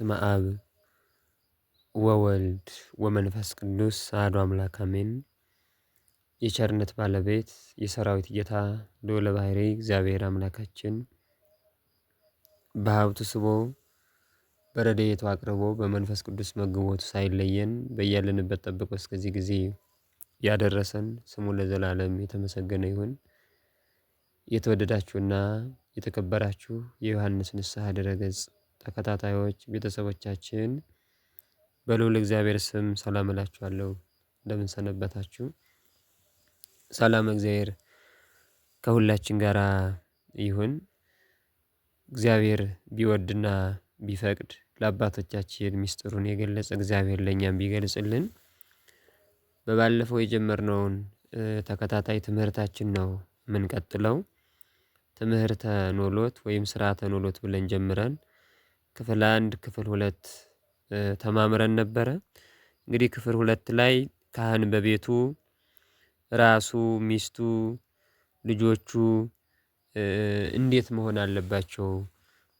በስመ አብ ወወልድ ወመንፈስ ቅዱስ አሐዱ አምላክ አሜን። የቸርነት ባለቤት የሰራዊት ጌታ ልዑለ ባሕርይ እግዚአብሔር አምላካችን በሀብቱ ስቦ በረድኤቱ አቅርቦ በመንፈስ ቅዱስ መግቦቱ ሳይለየን በያለንበት ጠብቆ እስከዚህ ጊዜ ያደረሰን ስሙ ለዘላለም የተመሰገነ ይሁን። የተወደዳችሁና የተከበራችሁ የዮሐንስ ንስሐ ድረገጽ ተከታታዮች ቤተሰቦቻችን በልዑል እግዚአብሔር ስም ሰላም እላችኋለሁ። እንደምን ሰነበታችሁ? ሰላም እግዚአብሔር ከሁላችን ጋር ይሁን። እግዚአብሔር ቢወድና ቢፈቅድ ለአባቶቻችን ሚስጥሩን የገለጸ እግዚአብሔር ለእኛም ቢገልጽልን በባለፈው የጀመርነውን ተከታታይ ትምህርታችን ነው የምንቀጥለው። ትምህርተ ኖሎት ወይም ስርዓተ ኖሎት ብለን ጀምረን ክፍል 1 ክፍል 2 ተማምረን ነበረ። እንግዲህ ክፍል 2 ላይ ካህን በቤቱ ራሱ፣ ሚስቱ፣ ልጆቹ እንዴት መሆን አለባቸው፣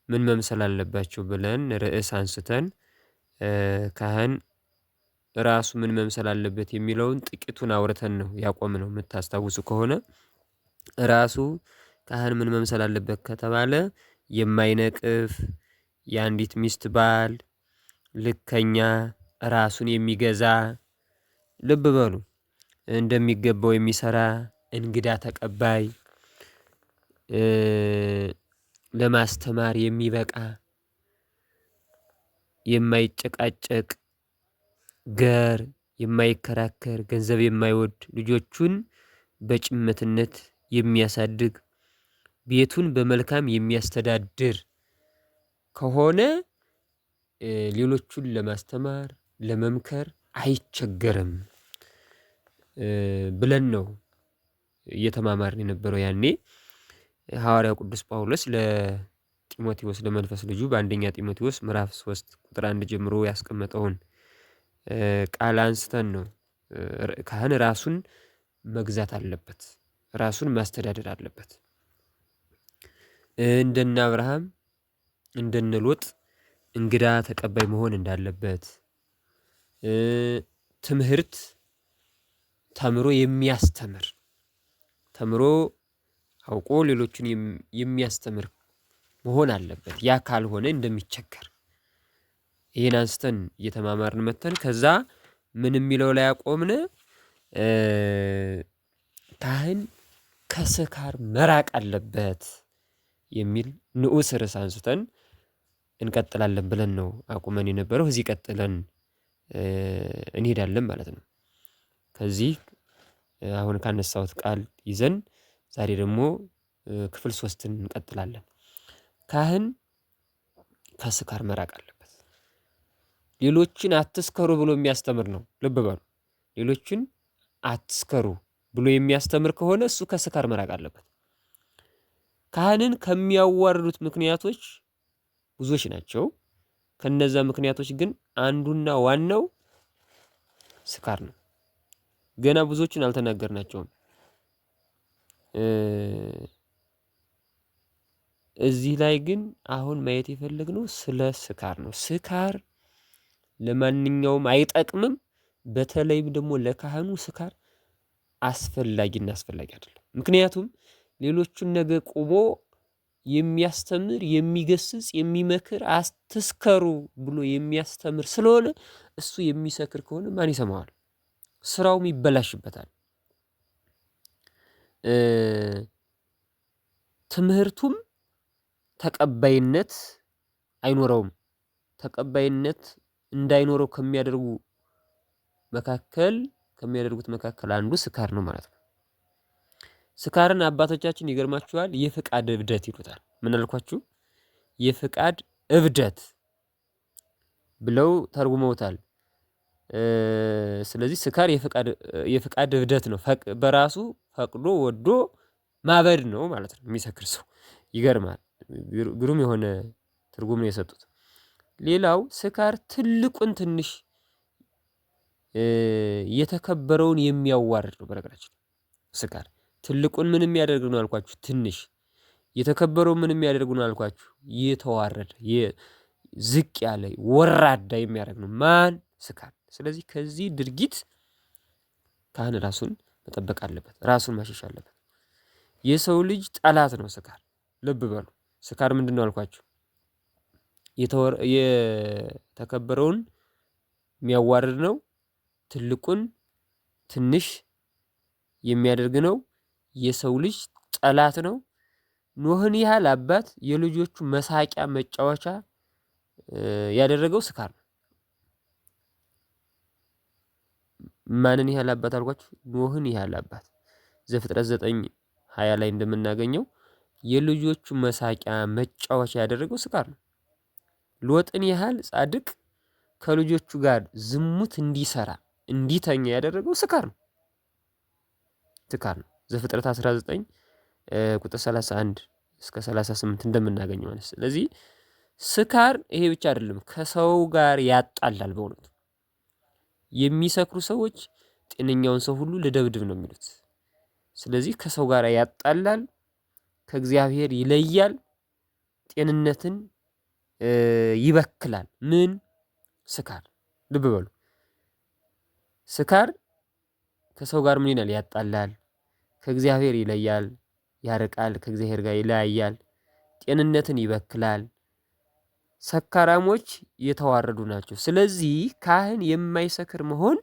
ምን መምሰል አለባቸው ብለን ርዕስ አንስተን ካህን ራሱ ምን መምሰል አለበት የሚለውን ጥቂቱን አውርተን ነው ያቆምነው። የምታስታውሱ ከሆነ ራሱ ካህን ምን መምሰል አለበት ከተባለ የማይነቅፍ የአንዲት ሚስት ባል፣ ልከኛ፣ ራሱን የሚገዛ፣ ልብ በሉ እንደሚገባው የሚሰራ፣ እንግዳ ተቀባይ፣ ለማስተማር የሚበቃ፣ የማይጨቃጨቅ፣ ገር የማይከራከር፣ ገንዘብ የማይወድ፣ ልጆቹን በጭምትነት የሚያሳድግ፣ ቤቱን በመልካም የሚያስተዳድር ከሆነ ሌሎቹን ለማስተማር ለመምከር አይቸገርም ብለን ነው እየተማማርን የነበረው። ያኔ ሐዋርያው ቅዱስ ጳውሎስ ለጢሞቴዎስ ለመንፈስ ልጁ በአንደኛ ጢሞቴዎስ ምዕራፍ 3 ቁጥር 1 ጀምሮ ያስቀመጠውን ቃል አንስተን ነው ካህን ራሱን መግዛት አለበት፣ ራሱን ማስተዳደር አለበት። እንደነ አብርሃም እንደነ ሎጥ እንግዳ ተቀባይ መሆን እንዳለበት፣ ትምህርት ተምሮ የሚያስተምር፣ ተምሮ አውቆ ሌሎችን የሚያስተምር መሆን አለበት። ያ ካልሆነ እንደሚቸገር ይሄን አንስተን እየተማማርን መተን ከዛ ምን የሚለው ላይ አቆምነ? ካህን ከስካር መራቅ አለበት የሚል ንዑስ ርዕስ አንስተን እንቀጥላለን ብለን ነው አቁመን የነበረው። እዚህ ቀጥለን እንሄዳለን ማለት ነው። ከዚህ አሁን ካነሳሁት ቃል ይዘን ዛሬ ደግሞ ክፍል 3ን እንቀጥላለን። ካህን ከስካር መራቅ አለበት። ሌሎችን አትስከሩ ብሎ የሚያስተምር ነው። ልብ በሉ። ሌሎችን አትስከሩ ብሎ የሚያስተምር ከሆነ እሱ ከስካር መራቅ አለበት። ካህንን ከሚያዋርዱት ምክንያቶች ብዙዎች ናቸው። ከነዛ ምክንያቶች ግን አንዱና ዋናው ስካር ነው። ገና ብዙዎችን አልተናገርናቸውም። እዚህ ላይ ግን አሁን ማየት የፈለግነው ስለ ስካር ነው። ስካር ለማንኛውም አይጠቅምም። በተለይም ደግሞ ለካህኑ ስካር አስፈላጊና አስፈላጊ አይደለም። ምክንያቱም ሌሎቹን ነገ ቆሞ የሚያስተምር፣ የሚገስጽ፣ የሚመክር አትስከሩ ብሎ የሚያስተምር ስለሆነ እሱ የሚሰክር ከሆነ ማን ይሰማዋል? ስራውም ይበላሽበታል። ትምህርቱም ተቀባይነት አይኖረውም። ተቀባይነት እንዳይኖረው ከሚያደርጉት መካከል አንዱ ስካር ነው ማለት ነው። ስካርን አባቶቻችን ይገርማችኋል የፍቃድ እብደት ይሉታል። ምን አልኳችሁ? የፍቃድ እብደት ብለው ተርጉመውታል። ስለዚህ ስካር የፍቃድ እብደት ነው። በራሱ ፈቅዶ ወዶ ማበድ ነው ማለት ነው የሚሰክር ሰው። ይገርማል። ግሩም የሆነ ትርጉም ነው የሰጡት። ሌላው ስካር ትልቁን ትንሽ የተከበረውን የሚያዋርድ ነው። በነገራችን ስካር ትልቁን ምን የሚያደርግ ነው አልኳችሁ? ትንሽ የተከበረው ምን የሚያደርግ ነው አልኳችሁ? የተዋረደ ዝቅ ያለ ወራዳ የሚያደርግ ነው። ማን? ስካር። ስለዚህ ከዚህ ድርጊት ካህን ራሱን መጠበቅ አለበት፣ ራሱን ማሸሽ አለበት። የሰው ልጅ ጠላት ነው ስካር። ልብ በሉ። ስካር ምንድን ነው አልኳችሁ? የተከበረውን የሚያዋርድ ነው። ትልቁን ትንሽ የሚያደርግ ነው። የሰው ልጅ ጠላት ነው። ኖህን ያህል አባት የልጆቹ መሳቂያ መጫወቻ ያደረገው ስካር ነው። ማንን ያህል አባት አልኳችሁ? ኖህን ያህል አባት። ዘፍጥረት 9:20 ላይ እንደምናገኘው የልጆቹ መሳቂያ መጫወቻ ያደረገው ስካር ነው። ሎጥን ያህል ጻድቅ ከልጆቹ ጋር ዝሙት እንዲሰራ እንዲተኛ ያደረገው ስካር ነው። ስካር ነው። ዘፍጥረት 19 ቁጥር 31 እስከ 38 እንደምናገኘው ማለት። ስለዚህ ስካር ይሄ ብቻ አይደለም፣ ከሰው ጋር ያጣላል። በእውነቱ የሚሰክሩ ሰዎች ጤነኛውን ሰው ሁሉ ልደብድብ ነው የሚሉት። ስለዚህ ከሰው ጋር ያጣላል፣ ከእግዚአብሔር ይለያል፣ ጤንነትን ይበክላል። ምን? ስካር። ልብ በሉ። ስካር ከሰው ጋር ምን ይላል? ያጣላል፣ ከእግዚአብሔር ይለያል፣ ያርቃል፣ ከእግዚአብሔር ጋር ይለያያል፣ ጤንነትን ይበክላል። ሰካራሞች የተዋረዱ ናቸው። ስለዚህ ካህን የማይሰክር መሆን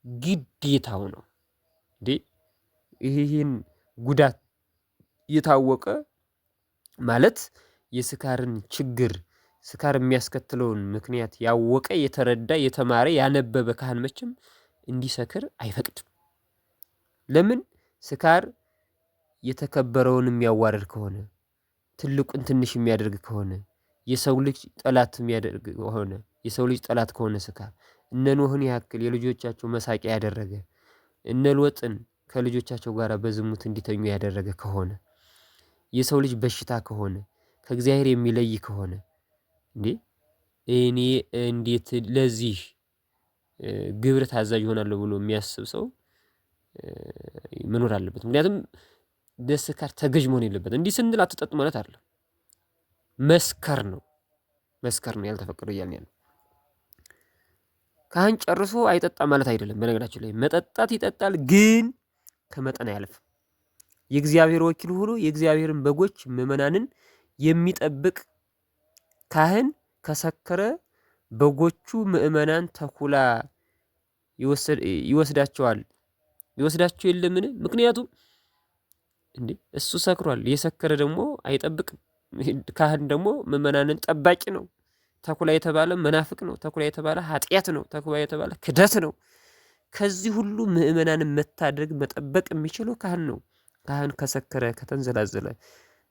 ግዴታው ነው። እንዴ ይህን ጉዳት የታወቀ ማለት የስካርን ችግር ስካር የሚያስከትለውን ምክንያት ያወቀ የተረዳ የተማረ ያነበበ ካህን መቼም እንዲሰክር አይፈቅድም። ለምን? ስካር የተከበረውን የሚያዋርድ ከሆነ፣ ትልቁን ትንሽ የሚያደርግ ከሆነ፣ የሰው ልጅ ጠላት የሚያደርግ ከሆነ፣ የሰው ልጅ ጠላት ከሆነ ስካር እነ ኖህን ያክል የልጆቻቸው መሳቂያ ያደረገ፣ እነ ሎጥን ከልጆቻቸው ጋር በዝሙት እንዲተኙ ያደረገ ከሆነ፣ የሰው ልጅ በሽታ ከሆነ፣ ከእግዚአብሔር የሚለይ ከሆነ እንዴ እኔ እንዴት ለዚህ ግብር ታዛዥ ይሆናለሁ ብሎ የሚያስብ ሰው መኖር አለበት። ምክንያቱም ለስካር ተገዥ መሆን የለበት። እንዲህ ስንል አትጠጡ ማለት አይደለም። መስከር ነው ያልተፈቀደው እያልን ያለው። ካህን ጨርሶ አይጠጣ ማለት አይደለም። በነገራችን ላይ መጠጣት ይጠጣል፣ ግን ከመጠን አያልፍም። የእግዚአብሔር ወኪል ሆኖ የእግዚአብሔርን በጎች ምዕመናንን የሚጠብቅ ካህን ከሰከረ በጎቹ ምዕመናን ተኩላ ይወስዳቸው የለምን? ምክንያቱም እንዴ እሱ ሰክሯል። የሰከረ ደግሞ አይጠብቅም። ካህን ደግሞ ምዕመናንን ጠባቂ ነው። ተኩላ የተባለ መናፍቅ ነው። ተኩላ የተባለ ኃጢአት ነው። ተኩላ የተባለ ክደት ነው። ከዚህ ሁሉ ምዕመናንን መታደግ መጠበቅ የሚችለው ካህን ነው። ካህን ከሰከረ ከተንዘላዘለ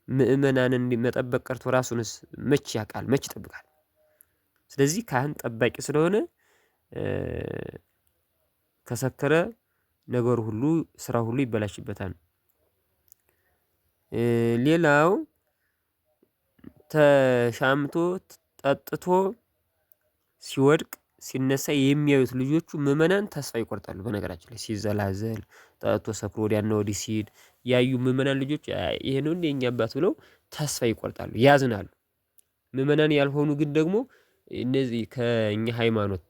ምዕመናንን መጠበቅ ቀርቶ ራሱንስ መች ያውቃል? መች ይጠብቃል? ስለዚህ ካህን ጠባቂ ስለሆነ ከሰከረ ነገሩ ሁሉ ስራ ሁሉ ይበላሽበታል። ሌላው ተሻምቶ ጠጥቶ ሲወድቅ ሲነሳ የሚያዩት ልጆቹ ምዕመናን ተስፋ ይቆርጣሉ። በነገራችን ላይ ሲዘላዘል ጠጥቶ ሰክሮ ወዲያና ወዲህ ሲሄድ ያዩ ምዕመናን ልጆች ይሄ ነው እንደ የኛ አባት ብለው ተስፋ ይቆርጣሉ፣ ያዝናሉ። ምዕመናን ያልሆኑ ግን ደግሞ እነዚህ ከኛ ሃይማኖት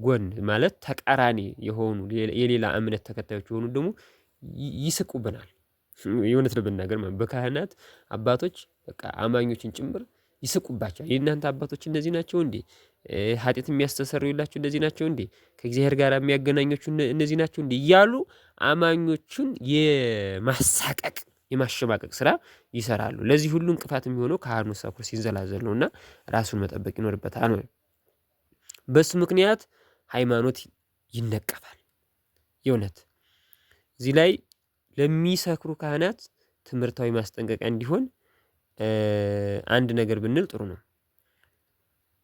ጎን ማለት ተቃራኒ የሆኑ የሌላ እምነት ተከታዮች የሆኑ ደግሞ ይስቁብናል። የእውነት ለመናገር ማለት በካህናት አባቶች በቃ አማኞችን ጭምር ይስቁባቸዋል። የእናንተ አባቶች እንደዚህ ናቸው እንዴ? ኃጢአት የሚያስተሰርዩላችሁ እንደዚህ ናቸው እንዴ? ከእግዚአብሔር ጋር የሚያገናኙችሁ እነዚህ ናቸው እንዴ? እያሉ አማኞቹን የማሳቀቅ የማሸማቀቅ ስራ ይሰራሉ። ለዚህ ሁሉ እንቅፋት የሚሆነው ካህኑ ሰክሮ ሲንዘላዘል ነውና ራሱን መጠበቅ ይኖርበታል ነው። በሱ ምክንያት ሃይማኖት ይነቀፋል። የእውነት እዚህ ላይ ለሚሰክሩ ካህናት ትምህርታዊ ማስጠንቀቂያ እንዲሆን አንድ ነገር ብንል ጥሩ ነው።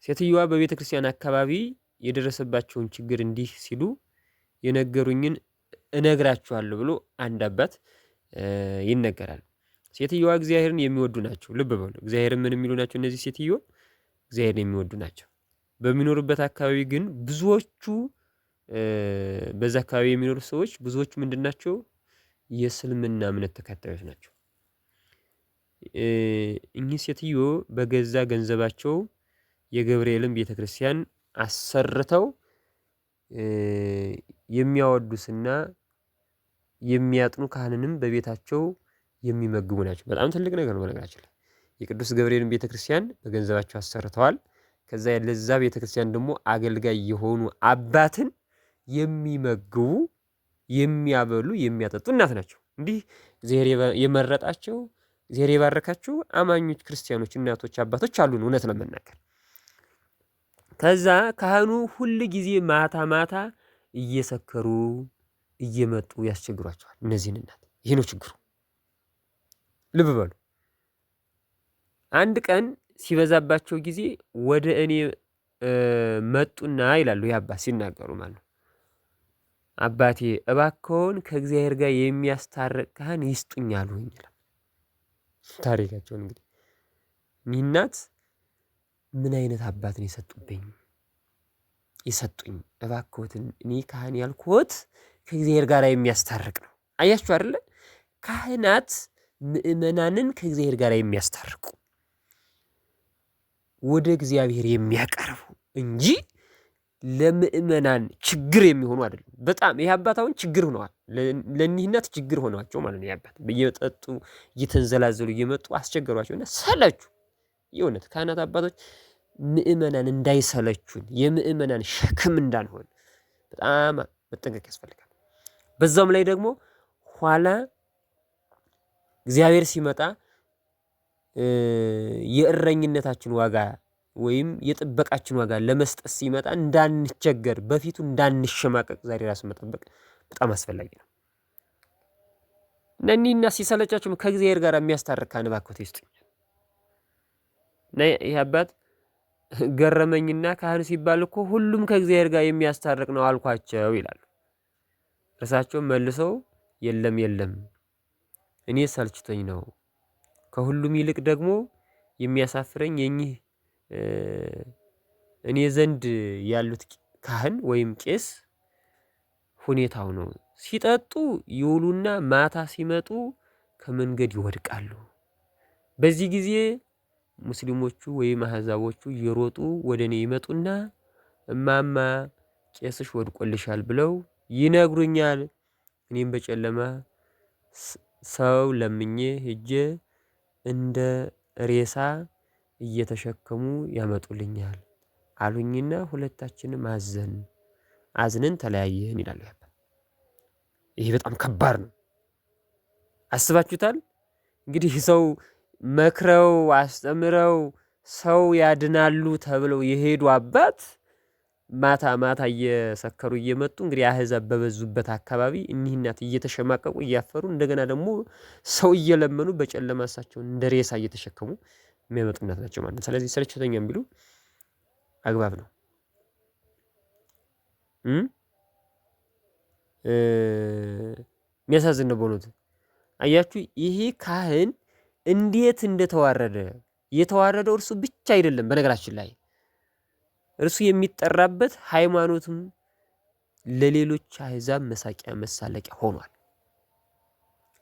ሴትዮዋ በቤተ ክርስቲያን አካባቢ የደረሰባቸውን ችግር እንዲህ ሲሉ የነገሩኝን እነግራችኋለሁ ብሎ አንድ አባት ይነገራል። ሴትዮዋ እግዚአብሔርን የሚወዱ ናቸው። ልብ በሉ፣ እግዚአብሔርን ምን የሚሉ ናቸው? እነዚህ ሴትዮ እግዚአብሔርን የሚወዱ ናቸው። በሚኖሩበት አካባቢ ግን ብዙዎቹ በዛ አካባቢ የሚኖሩ ሰዎች ብዙዎቹ ምንድን ናቸው? የእስልምና እምነት ተከታዮች ናቸው። እኚህ ሴትዮ በገዛ ገንዘባቸው የገብርኤልን ቤተክርስቲያን አሰርተው የሚያወዱስና የሚያጥኑ ካህንንም በቤታቸው የሚመግቡ ናቸው። በጣም ትልቅ ነገር ነው። በነገራችን ላይ የቅዱስ ገብርኤልን ቤተክርስቲያን በገንዘባቸው አሰርተዋል። ከዛ ለዛ ቤተክርስቲያን ደግሞ አገልጋይ የሆኑ አባትን የሚመግቡ የሚያበሉ የሚያጠጡ እናት ናቸው። እንዲህ እግዚአብሔር የመረጣቸው እግዚአብሔር የባረካቸው አማኞች ክርስቲያኖች እናቶች አባቶች አሉን። እውነት ለመናገር ከዛ ካህኑ ሁል ጊዜ ማታ ማታ እየሰከሩ እየመጡ ያስቸግሯቸዋል እነዚህን እናት። ይሄ ነው ችግሩ። ልብ በሉ። አንድ ቀን ሲበዛባቸው ጊዜ ወደ እኔ መጡና ይላሉ የአባት ሲናገሩ ማለት ነው። አባቴ እባክዎን ከእግዚአብሔር ጋር የሚያስታርቅ ካህን ይስጡኝ አሉኝ ይላል ታሪካቸውን። እንግዲህ እኒህ እናት ምን አይነት አባት ነው የሰጡኝ? እባክዎትን እኔ ካህን ያልኩት ከእግዚአብሔር ጋር የሚያስታርቅ ነው። አያችሁ አይደለ? ካህናት ምእመናንን ከእግዚአብሔር ጋር የሚያስታርቁ ወደ እግዚአብሔር የሚያቀርቡ እንጂ ለምእመናን ችግር የሚሆኑ አይደለም። በጣም ይህ አባት አሁን ችግር ሆነዋል። ለእኒህ እናት ችግር ሆነዋቸው ማለት ነው። ይህ አባት እየጠጡ እየተንዘላዘሉ እየመጡ አስቸገሯቸውና ሰለቹ። የእውነት ካህናት አባቶች ምእመናን እንዳይሰለቹን የምእመናን ሸክም እንዳንሆን በጣም መጠንቀቅ ያስፈልጋል። በዛውም ላይ ደግሞ ኋላ እግዚአብሔር ሲመጣ የእረኝነታችን ዋጋ ወይም የጥበቃችን ዋጋ ለመስጠት ሲመጣ እንዳንቸገር በፊቱ እንዳንሸማቀቅ ዛሬ ራስ መጠበቅ በጣም አስፈላጊ ነው። እኒህና ሲሰለቻቸው ከእግዚአብሔር ጋር የሚያስታርቅ ካህን እባክዎት ይስጡኝ። ይህ አባት ገረመኝና ካህን ሲባል እኮ ሁሉም ከእግዚአብሔር ጋር የሚያስታርቅ ነው አልኳቸው ይላሉ። እርሳቸው መልሰው የለም እኔ ሰልችቶኝ ነው። ከሁሉም ይልቅ ደግሞ የሚያሳፍረኝ የኚህ እኔ ዘንድ ያሉት ካህን ወይም ቄስ ሁኔታው ነው። ሲጠጡ ይውሉና ማታ ሲመጡ ከመንገድ ይወድቃሉ። በዚህ ጊዜ ሙስሊሞቹ ወይም አህዛቦቹ እየሮጡ ወደ እኔ ይመጡና እማማ ቄስሽ ወድቆልሻል ብለው ይነግሩኛል። እኔም በጨለማ ሰው ለምኜ ሄጄ እንደ ሬሳ እየተሸከሙ ያመጡልኛል አሉኝና ሁለታችንም አዝነን ተለያየን ይላሉ። ይሄ በጣም ከባድ ነው። አስባችሁታል? እንግዲህ ሰው መክረው አስተምረው ሰው ያድናሉ ተብለው የሄዱ አባት ማታ ማታ እየሰከሩ እየመጡ እንግዲህ አህዛብ በበዙበት አካባቢ እኒህ እናት እየተሸማቀቁ እያፈሩ እንደገና ደግሞ ሰው እየለመኑ በጨለማ እሳቸውን እንደ ሬሳ እየተሸከሙ የሚያመጡ እናት ናቸው ማለት ነው። ስለዚህ ሰለቸተኛም ቢሉ አግባብ ነው። የሚያሳዝን ነው በእውነቱ። አያችሁ ይሄ ካህን እንዴት እንደተዋረደ። የተዋረደው እርሱ ብቻ አይደለም። በነገራችን ላይ እርሱ የሚጠራበት ሃይማኖትም ለሌሎች አህዛብ መሳቂያ መሳለቂያ ሆኗል።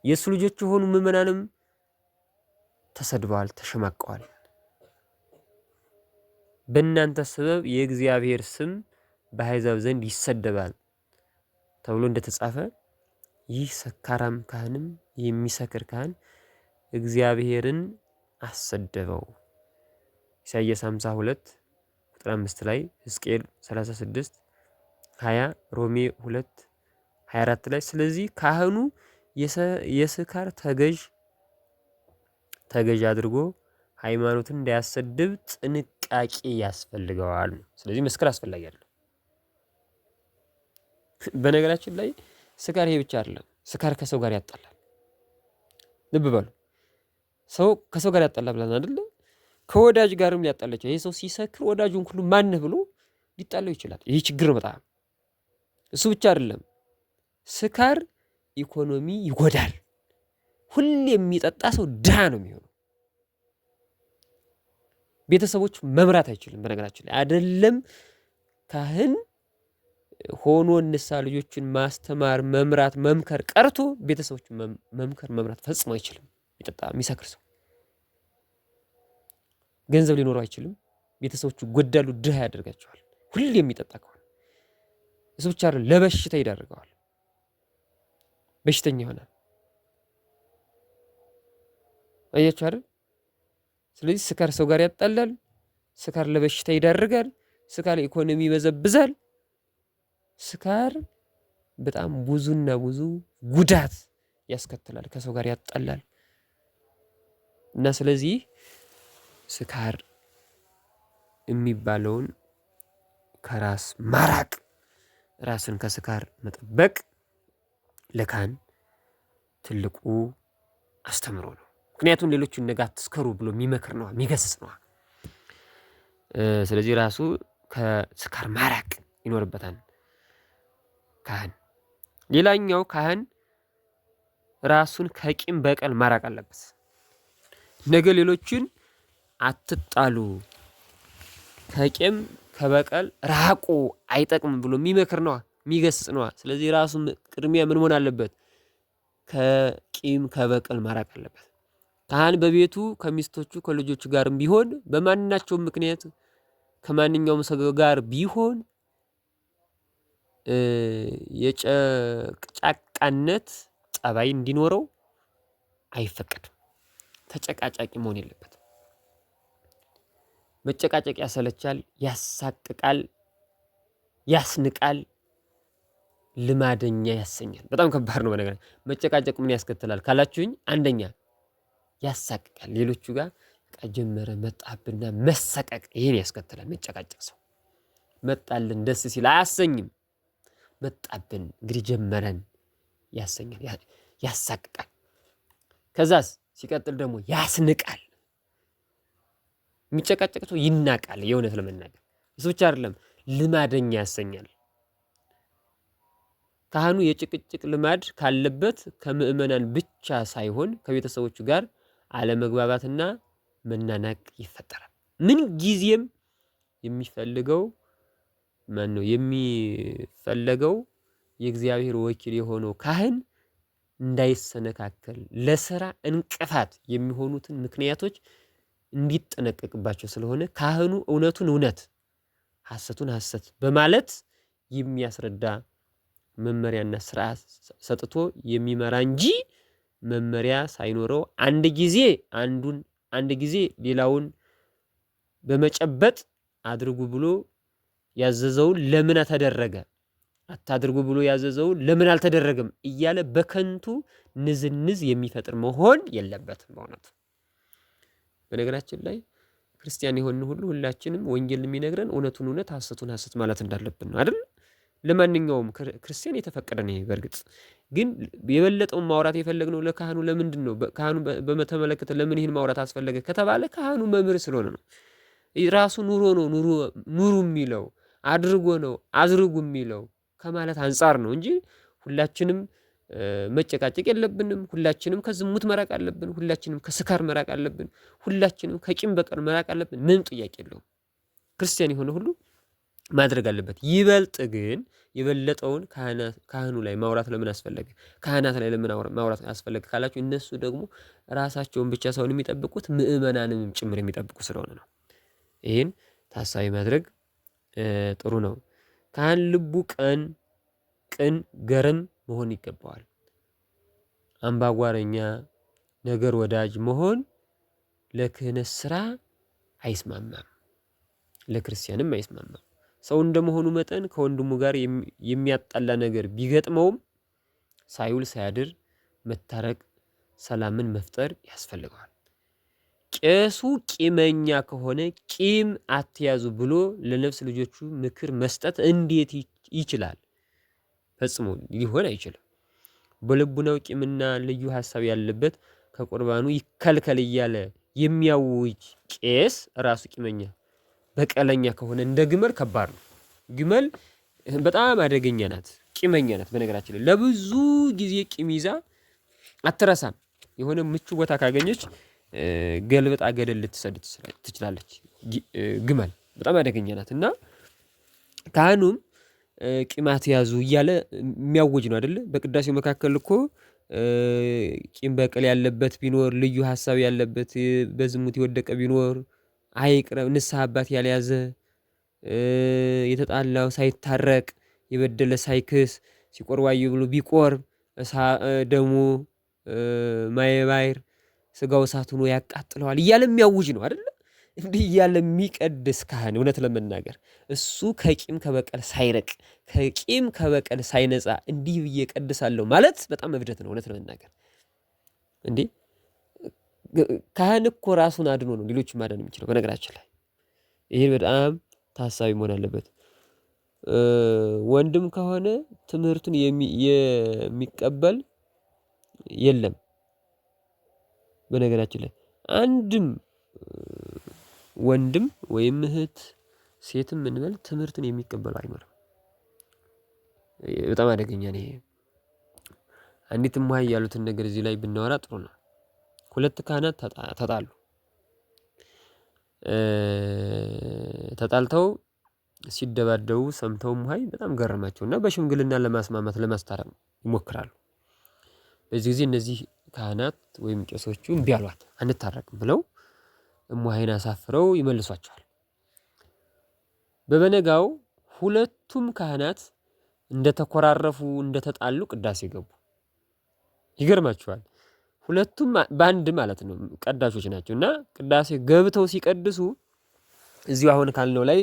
የእሱ ልጆች የሆኑ ምዕመናንም ተሰድበዋል፣ ተሸማቀዋል። በእናንተ ሰበብ የእግዚአብሔር ስም በአህዛብ ዘንድ ይሰደባል ተብሎ እንደተጻፈ ይህ ሰካራም ካህንም የሚሰክር ካህን እግዚአብሔርን አሰደበው። ኢሳይያስ 52 ቁጥር 5 ላይ፣ ሕዝቅኤል 36 20፣ ሮሜ 2 24 ላይ። ስለዚህ ካህኑ የስካር ተገዥ አድርጎ ሃይማኖትን እንዳያሰድብ ጥንቃቄ ያስፈልገዋል። ስለዚህ መስከር አስፈላጊ አይደለም። በነገራችን ላይ ስካር ይሄ ብቻ አይደለም። ስካር ከሰው ጋር ያጣላል። ልብ በሉ። ሰው ከሰው ጋር ያጣላል ብለን አይደል? ከወዳጅ ጋርም ሊያጣላቸው። ይሄ ሰው ሲሰክር ወዳጁን ሁሉ ማነህ ብሎ ሊጣለው ይችላል። ይሄ ችግር ነው በጣም። እሱ ብቻ አይደለም። ስካር ኢኮኖሚ ይጎዳል። ሁሌ የሚጠጣ ሰው ድሃ ነው የሚሆነው። ቤተሰቦች መምራት አይችልም። በነገራችን ላይ አይደለም ካህን ሆኖ ንስሐ ልጆችን ማስተማር፣ መምራት፣ መምከር ቀርቶ ቤተሰቦችን መምከር፣ መምራት ፈጽሞ አይችልም። የሚሰክር ሰው ገንዘብ ሊኖረው አይችልም። ቤተሰቦቹ ጎዳሉ፣ ድሃ ያደርጋቸዋል። ሁሌ የሚጠጣ ከሆነ እሱ ብቻ አይደለም፣ ለበሽታ ይዳርገዋል። በሽተኛ ይሆናል። አያችሁ አይደል? ስለዚህ ስካር ሰው ጋር ያጣላል። ስካር ለበሽታ ይዳርጋል። ስካር ኢኮኖሚ ይበዘብዛል። ስካር በጣም ብዙና ብዙ ጉዳት ያስከትላል፣ ከሰው ጋር ያጣላል። እና ስለዚህ ስካር የሚባለውን ከራስ ማራቅ፣ ራስን ከስካር መጠበቅ ለካህን ትልቁ አስተምሮ ነው። ምክንያቱም ሌሎቹን ነገ አትስከሩ ብሎ የሚመክር ነው፣ የሚገስጽ ነው። ስለዚህ ራሱ ከስካር ማራቅ ይኖርበታል ካህን። ሌላኛው ካህን ራሱን ከቂም በቀል ማራቅ አለበት። ነገ ሌሎችን አትጣሉ፣ ከቂም ከበቀል ራቁ፣ አይጠቅም ብሎ የሚመክር ነው፣ የሚገስጽ ነው። ስለዚህ ራሱ ቅድሚያ ምን መሆን አለበት? ከቂም ከበቀል ማራቅ አለበት። ካህን በቤቱ ከሚስቶቹ ከልጆቹ ጋርም ቢሆን በማንኛቸውም ምክንያት ከማንኛውም ሰው ጋር ቢሆን የጨቅጫቃነት ጠባይ እንዲኖረው አይፈቀድም። ተጨቃጫቂ መሆን የለበትም። መጨቃጨቅ ያሰለቻል፣ ያሳቅቃል፣ ያስንቃል፣ ልማደኛ ያሰኛል። በጣም ከባድ ነው። በነገር መጨቃጨቅ ምን ያስከትላል ካላችሁኝ፣ አንደኛ ያሳቅቃል። ሌሎቹ ጋር ጀመረ መጣብና መሰቀቅ፣ ይሄን ያስከትላል። መጨቃጨቅ ሰው መጣልን ደስ ሲል አያሰኝም። መጣብን እንግዲህ ጀመረን ያሰኛል፣ ያሳቅቃል። ከዛስ ሲቀጥል ደግሞ ያስንቃል። የሚጨቃጨቅ ሰው ይናቃል። የእውነት ለመናገር እሱ ብቻ አይደለም፣ ልማደኛ ያሰኛል። ካህኑ የጭቅጭቅ ልማድ ካለበት ከምዕመናን ብቻ ሳይሆን ከቤተሰቦቹ ጋር አለመግባባትና መናናቅ ይፈጠራል። ምን ጊዜም የሚፈልገው የእግዚአብሔር ወኪል የሆነው ካህን እንዳይሰነካከል ለስራ እንቅፋት የሚሆኑትን ምክንያቶች እንዲጠነቀቅባቸው ስለሆነ ካህኑ እውነቱን እውነት ሐሰቱን ሐሰት በማለት የሚያስረዳ መመሪያና ስርዓት ሰጥቶ የሚመራ እንጂ መመሪያ ሳይኖረው አንድ ጊዜ ሌላውን በመጨበጥ አድርጉ ብሎ ያዘዘውን ለምን ተደረገ፣ አታድርጉ ብሎ ያዘዘውን ለምን አልተደረገም እያለ በከንቱ ንዝንዝ የሚፈጥር መሆን የለበትም። በእውነቱ በነገራችን ላይ ክርስቲያን የሆንን ሁሉ ሁላችንም ወንጌል የሚነግረን እውነቱን እውነት ሐሰቱን ሐሰት ማለት እንዳለብን ነው አይደል? ለማንኛውም ክርስቲያን የተፈቀደ ነው። በእርግጥ ግን የበለጠውን ማውራት የፈለግነው ለካህኑ ለምንድን ነው? ካህኑ በተመለከተ ለምን ይህን ማውራት አስፈለገ ከተባለ ካህኑ መምህር ስለሆነ ነው። ራሱ ኑሮ ነው ኑሩ የሚለው አድርጎ ነው አዝርጉ የሚለው ከማለት አንጻር ነው እንጂ ሁላችንም መጨቃጨቅ የለብንም። ሁላችንም ከዝሙት መራቅ አለብን። ሁላችንም ከስካር መራቅ አለብን። ሁላችንም ከቂም በቀል መራቅ አለብን። ምንም ጥያቄ የለውም። ክርስቲያን የሆነ ሁሉ ማድረግ አለበት። ይበልጥ ግን የበለጠውን ካህኑ ላይ ማውራት ለምን አስፈለገ? ካህናት ላይ ለምን ማውራት አስፈለገ ካላችሁ እነሱ ደግሞ ራሳቸውን ብቻ ሳይሆን የሚጠብቁት ምዕመናንም ጭምር የሚጠብቁ ስለሆነ ነው። ይህን ታሳቢ ማድረግ ጥሩ ነው። ካህን ልቡ ቅን ገርም መሆን ይገባዋል። አምባጓረኛ ነገር ወዳጅ መሆን ለክህነት ስራ አይስማማም፣ ለክርስቲያንም አይስማማም። ሰው እንደመሆኑ መጠን ከወንድሙ ጋር የሚያጣላ ነገር ቢገጥመውም ሳይውል ሳያድር መታረቅ፣ ሰላምን መፍጠር ያስፈልገዋል። ቄሱ ቂመኛ ከሆነ ቂም አትያዙ ብሎ ለነፍስ ልጆቹ ምክር መስጠት እንዴት ይችላል? ፈጽሞ ሊሆን አይችልም። በልቡናው ቂምና ልዩ ሐሳብ ያለበት ከቁርባኑ ይከልከል እያለ የሚያውጅ ቄስ ራሱ ቂመኛ በቀለኛ ከሆነ እንደ ግመል ከባድ ነው። ግመል በጣም አደገኛ ናት፣ ቂመኛ ናት። በነገራችን ላይ ለብዙ ጊዜ ቂም ይዛ አትረሳም። የሆነ ምቹ ቦታ ካገኘች ገልብጣ ገደል ልትሰድ ትችላለች። ግመል በጣም አደገኛ ናት እና ካህኑም ቂም አትያዙ እያለ የሚያወጅ ነው አይደለ? በቅዳሴው መካከል እኮ ቂም በቀል ያለበት ቢኖር፣ ልዩ ሐሳብ ያለበት፣ በዝሙት የወደቀ ቢኖር አይቅረብ። ንስሐ አባት ያልያዘ የተጣላው ሳይታረቅ የበደለ ሳይክስ ሲቆርባዩ ብሎ ቢቆርብ ደሙ ማየባይር ስጋው እሳት ሆኖ ያቃጥለዋል እያለ የሚያውጅ ነው አይደለ? እንዲህ እያለ የሚቀድስ ካህን እውነት ለመናገር እሱ ከቂም ከበቀል ሳይረቅ ከቂም ከበቀል ሳይነጻ እንዲህ ብዬ ቀድሳለሁ ማለት በጣም እብደት ነው። እውነት ለመናገር እንዴ ካህን እኮ ራሱን አድኖ ነው ሌሎች ማዳን የሚችለው። በነገራችን ላይ ይሄን በጣም ታሳቢ መሆን አለበት። ወንድም ከሆነ ትምህርቱን የሚቀበል የለም። በነገራችን ላይ አንድም ወንድም ወይም እህት ሴትም እንበል ትምህርትን የሚቀበለው አይኖርም። በጣም አደገኛ ነው ይሄ። አንዲት እማዬ ያሉትን ነገር እዚህ ላይ ብናወራ ጥሩ ነው። ሁለት ካህናት ተጣልተው ሲደባደቡ ሰምተው እማዬ በጣም ገረማቸውና በሽምግልና ለማስማማት ለማስታረቅ ይሞክራሉ። በዚህ ጊዜ እነዚህ ካህናት ወይም ቄሶቹ እምቢ አሏት፣ አንታረቅም ብለው እማዬን አሳፍረው ይመልሷቸዋል። በበነጋው ሁለቱም ካህናት እንደተኮራረፉ እንደተጣሉ ቅዳሴ ገቡ። ይገርማቸዋል። ሁለቱም በአንድ ማለት ነው ቀዳሾች ናቸው እና ቅዳሴ ገብተው ሲቀድሱ እዚሁ አሁን ካልነው ላይ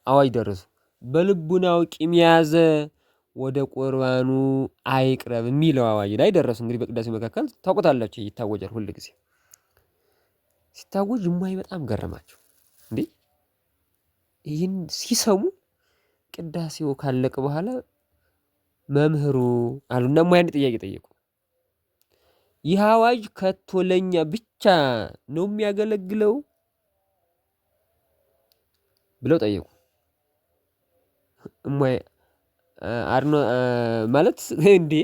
አዋጅ ደረሱ። በልቡናው ቂም የያዘ ወደ ቁርባኑ አይቅረብ የሚለው አዋጅ ላይ ደረሱ። እንግዲህ በቅዳሴ መካከል ታውቁታላችሁ፣ ይታወጃል። ሁል ጊዜ ሲታወጅ እማዬ በጣም ገረማቸው። እንዴ ይህን ሲሰሙ ቅዳሴው ካለቀ በኋላ መምህሩ አሉና እማዬ አንድ ጥያቄ ጠየቁ። ይህ አዋጅ ከቶ ለኛ ብቻ ነው የሚያገለግለው ብለው ጠየቁ። እማዬ አድኖ ማለት እንዴ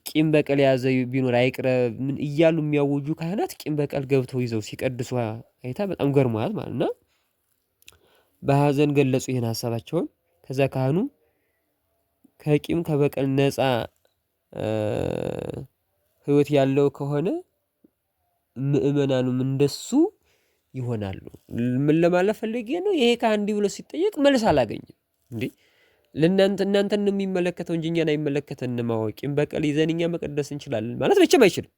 ቂም በቀል የያዘ ቢኖር አይቅረብ ምን እያሉ የሚያውጁ ካህናት ቂም በቀል ገብተው ይዘው ሲቀድሱ አይታ በጣም ገርሟት ማለት ነው። በሐዘን ገለጹ ይህን ሐሳባቸውን። ከዛ ካህኑ ከቂም ከበቀል ነፃ ሕይወት ያለው ከሆነ ምእመናኑም እንደሱ ይሆናሉ። ምን ለማለት ፈልጌ ነው? ይሄ ካህን እንዲህ ብሎ ሲጠየቅ መልስ አላገኝም። እንዴ እናንተን ነው የሚመለከተው እንጂ እኛን አይመለከተንም። ቂም በቀል ይዘን እኛ መቀደስ እንችላለን ማለት መቼም አይችልም።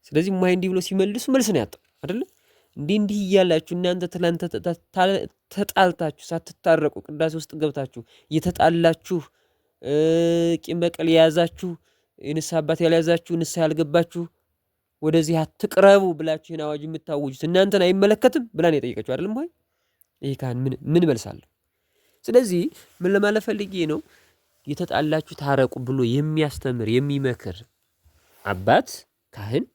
ስለዚህ እማዬ እንዲህ ብሎ ሲመልሱ መልስ ነው ያጣው አይደለ? እንዲህ እያላችሁ እናንተ ትላንት ተጣልታችሁ ሳትታረቁ ቅዳሴ ውስጥ ገብታችሁ እየተጣላችሁ ቂም በቀል የያዛችሁ የንስሐ አባት ያልያዛችሁ ንስሐ ያልገባችሁ ወደዚህ አትቅረቡ ብላችሁ ይህን አዋጅ የምታውጁት እናንተን አይመለከትም ብላ ነው የጠየቀችው አይደለም ወይ? ይህ ካህን ምን መልሳለሁ? ስለዚህ ምን ለማለት ፈልጌ ነው፣ የተጣላችሁ ታረቁ ብሎ የሚያስተምር የሚመክር አባት ካህን